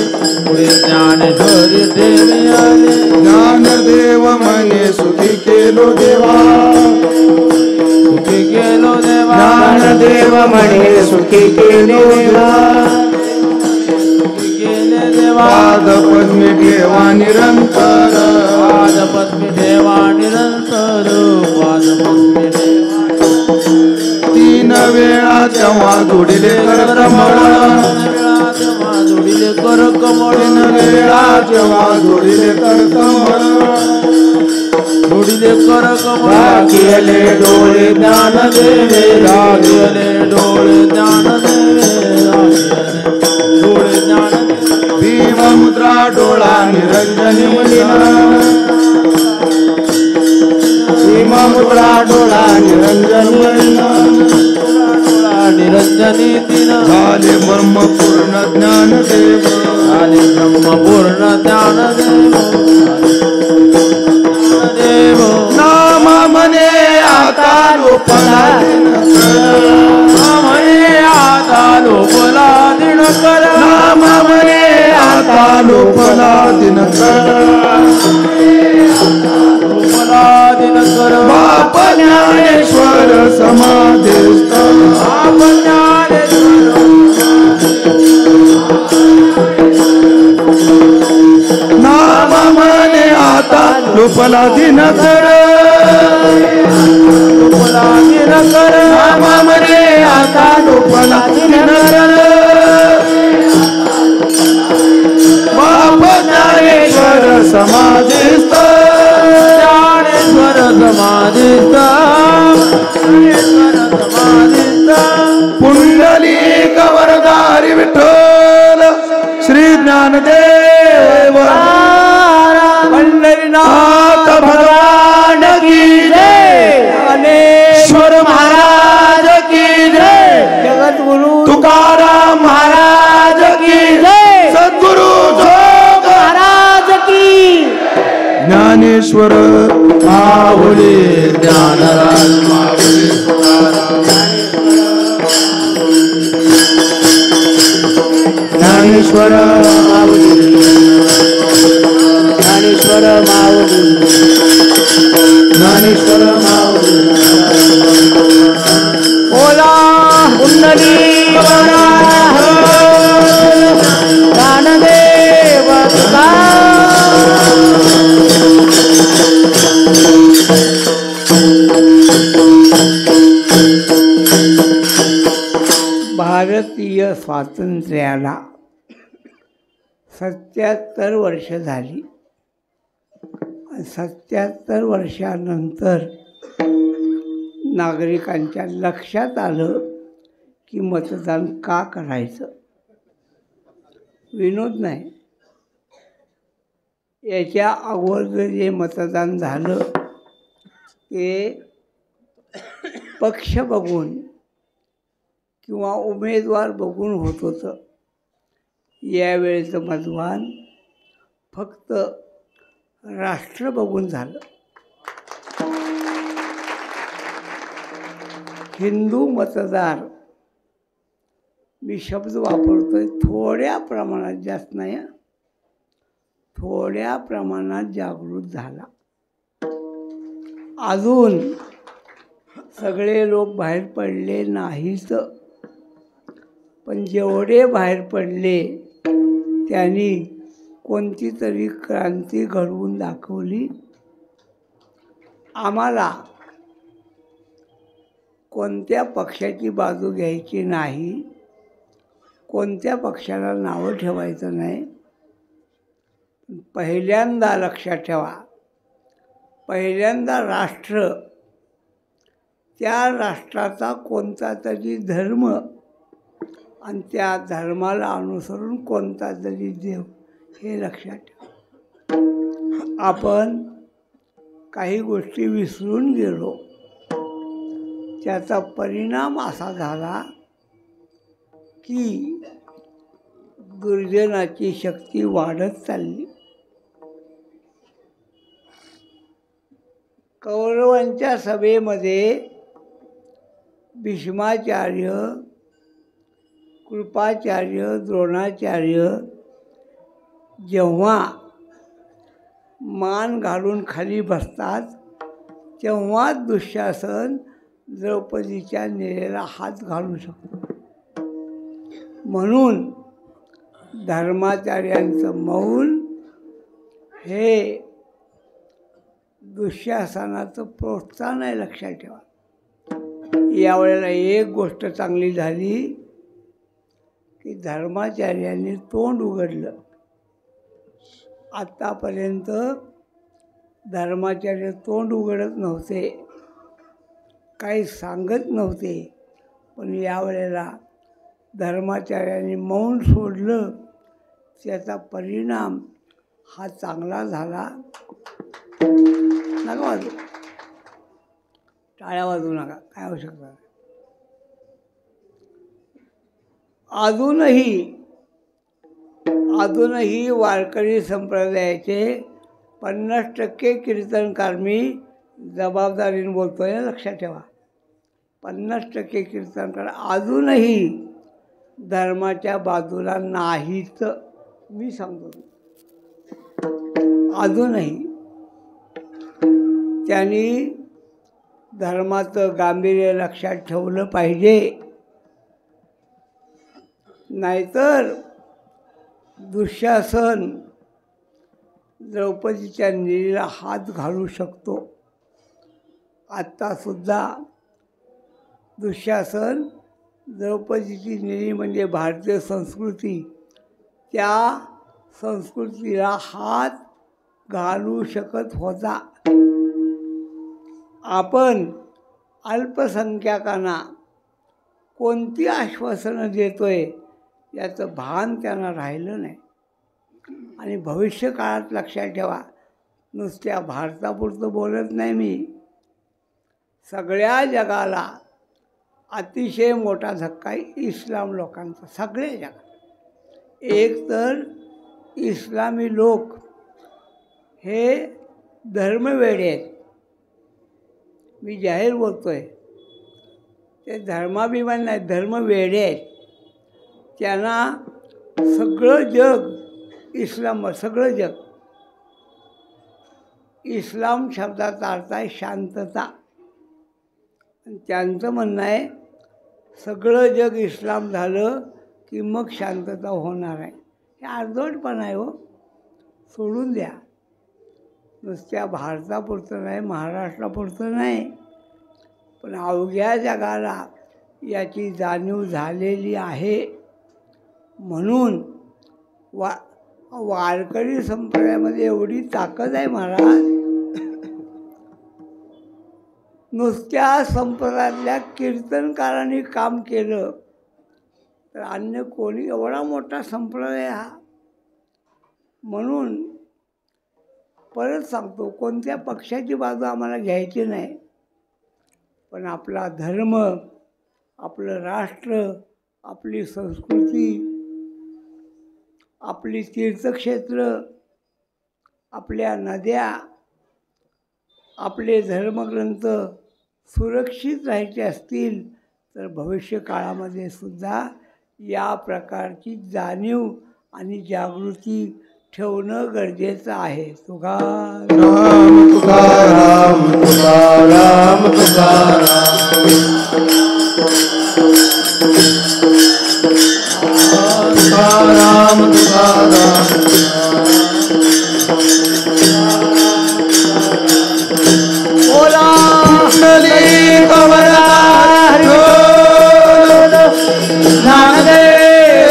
पुढे ज्ञानेश्वरी देवी आली. ज्ञानदेव म्हणे सुखी केलो देवा, सुखी गेलो देवा, ज्ञानदेव म्हणे सुखी केलो देवा. सुखी गेले देवा. पाद पद्मी ठेवा निरंतर, पाद पद्मी ठेवा निरंतर, पाद पद्मी ठेवा. तीन वेळा तेव्हा जोडिले कर कमळ, तेव्हा जोडिले कर कमळ. तीन वेळा जेव्हा जोडिले कर कमळ. जोडिले कर कमळ. राखिले डोळे ज्ञान देवे, राखिले डोळे ज्ञान देवे, राखिले डोळे ज्ञान देवे. भीम मुद्रा डोळा निरंजनी मुलीना, भीम मुद्रा डोळा निरंजनी मुलीना. निरंजनी दिन झाले ब्रह्म पूर्ण ज्ञान देव, झाले ब्रह्म पूर्ण ज्ञान देव. नाम म्हणे आता लोपला म्हणे आता लोपला दिनकर, नाम म्हणे आता लोपला दिनकर. लोपला दिनकर. बाप ज्ञानेश्वर समाधिस्थ, बाप ज्ञानेश्वर. नाम म्हणे आता लोपला दिनकर, लोपला दिनकर. नाम म्हणे आता लोपला दिनकर. बाप ज्ञानेश्वर समाधिस्थ, ज्ञानेश्वर समाधिस्थ, ज्ञानेश्वर समाधिस्थ. पुंडलिक वरदारी विठ्ठल श्री ज्ञानदेव पंढरीनाथ भगवान की जय, ज्ञानेश्वर महाराज की जय, जगद्गुरु तुकाराम महाराज की जय, सद्गुरु जोग महाराज की. ज्ञानेश्वर ज्ञानेश्वर माऊली ज्ञानराज माऊली तुकाराम ज्ञानेश्वर ज्ञानेश्वर माऊली ज्ञानेश्वर माऊली बोला कुंडली ज्ञानदेव भारतीय स्वातंत्र्याला 77 वर्ष झाली. 77 वर्षानंतर नागरिकांच्या लक्षात आलं की मतदान का करायचं. विनोद नाही. याच्या अगोदर जे मतदान झालं ते पक्ष बघून किंवा उमेदवार बघून होत होतं. यावेळेचं मतदान फक्त राष्ट्र बघून झालं. हिंदू मतदार, मी शब्द वापरतोय थोड्या प्रमाणात, जास्त नाही, थोड्या प्रमाणात जागृत झाला. अजून सगळे लोक बाहेर पडले नाहीत, पण जेवढे बाहेर पडले त्यांनी कोणती तरी क्रांती घडवून दाखवली. आम्हाला कोणत्या पक्षाची बाजू घ्यायची नाही, कोणत्या पक्षाला नावं ठेवायचं नाही. पहिल्यांदा लक्षात ठेवा, पहिल्यांदा राष्ट्र, त्या राष्ट्राचा कोणता तरी धर्म आणि त्या धर्माला अनुसरून कोणता तरी देव, हे लक्षात ठेवा. आपण काही गोष्टी विसरून गेलो. त्याचा परिणाम असा झाला की दुर्जनाची शक्ती वाढत चालली. कौरवांच्या सभेमध्ये भीष्माचार्य, कृपाचार्य, द्रोणाचार्य जेव्हा मान घालून खाली बसतात तेव्हा दुःशासन द्रौपदीच्या नेरेला हात घालू शकतो. म्हणून धर्माचार्यांचं मौन हे दुःशासनाचं प्रोत्साहन आहे, लक्षात ठेवा. यावेळेला एक गोष्ट चांगली झाली की धर्माचार्यांनी तोंड उघडलं. आत्तापर्यंत धर्माचार्य तोंड उघडत नव्हते, काही सांगत नव्हते, पण यावेळेला धर्माचार्यांनी मौन सोडलं. त्याचा परिणाम हा चांगला झाला. नका वाजू, टाळ्या वाजवू नका, काय आवश्यकता नाही. अजूनही वारकरी संप्रदायाचे 50% कीर्तनकार, मी जबाबदारीने बोलतोय, लक्षात ठेवा, 50% कीर्तनकार अजूनही धर्माच्या बाजूला नाहीत. मी सांगतो, अजूनही त्यांनी धर्माचं गांभीर्य लक्षात ठेवलं पाहिजे. नाहीतर दुःशासन द्रौपदीच्या नेरीला हात घालू शकतो. आत्तासुद्धा दुःशासन द्रौपदीची नेरी म्हणजे भारतीय संस्कृती, त्या संस्कृतीला हात घालू शकत होता. आपण अल्पसंख्याकांना कोणती आश्वासनं देतोय याचं भान त्यांना राहिलं नाही. आणि भविष्यकाळात लक्षात ठेवा, नुसत्या भारतापुरतं बोलत नाही मी, सगळ्या जगाला अतिशय मोठा धक्का आहे इस्लाम लोकांचा. सगळ्या जगात एक तर इस्लामी लोक हे धर्मवेडे आहेत. मी जाहीर बोलतोय, ते धर्माभिमान नाही, धर्मवेडे आहेत. त्यांना सगळं जग इस्लाम, सगळं जग, इस्लाम शब्दाचा अर्थ आहे शांतता. आणि त्यांचं म्हणणं आहे सगळं जग इस्लाम झालं की मग शांतता होणार आहे. हे अर्धवटपणा आहे हो, सोडून द्या. नुसत्या भारतापुरतं नाही, महाराष्ट्रापुरतं नाही, पण अवघ्या जगाला याची जाणीव झालेली आहे. म्हणून वारकरी संप्रदायामध्ये एवढी ताकद आहे महाराज. नुसत्या संप्रदायातल्या कीर्तनकारांनी काम केलं तर अन्य कोणी, एवढा मोठा संप्रदाय हा. म्हणून परत सांगतो, कोणत्या पक्षाची बाजू आम्हाला घ्यायची नाही, पण आपला धर्म, आपलं राष्ट्र, आपली संस्कृती, आपली तीर्थक्षेत्र, आपल्या नद्या, आपले धर्मग्रंथ सुरक्षित राहायचे असतील तर भविष्य काळामध्ये सुद्धा या प्रकारची जाणीव आणि जागृती ठेवणं गरजेचं आहे. तुकाराम तुकाराम तुकाराम तुकाराम तुकाराम बोला कुंडली कमला ज्ञानदेव.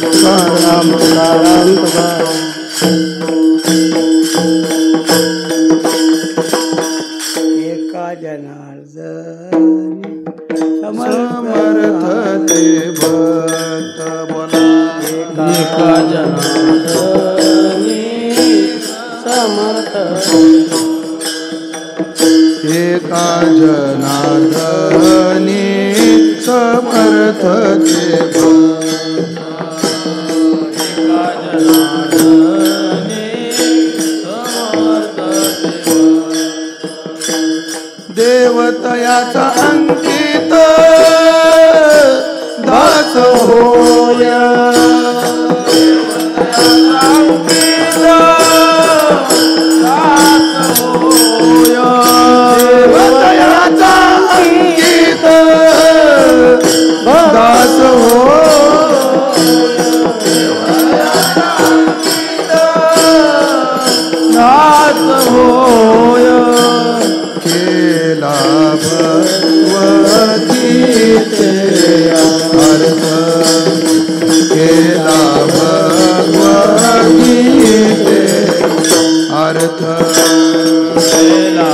तुकाराम तुकाराम तुकाराम एका जनार्दनी समर्थ ते भक्त बोला. एका जनार्दनी समर्थ एका जनार्दनी समर्थ ते देवतयाचा अंकित दास होय. देवतयाचा अंकित दास होय. केला भगवतीचे अर्थ, केला भगवतीचे अर्थ, केला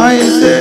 ऐसे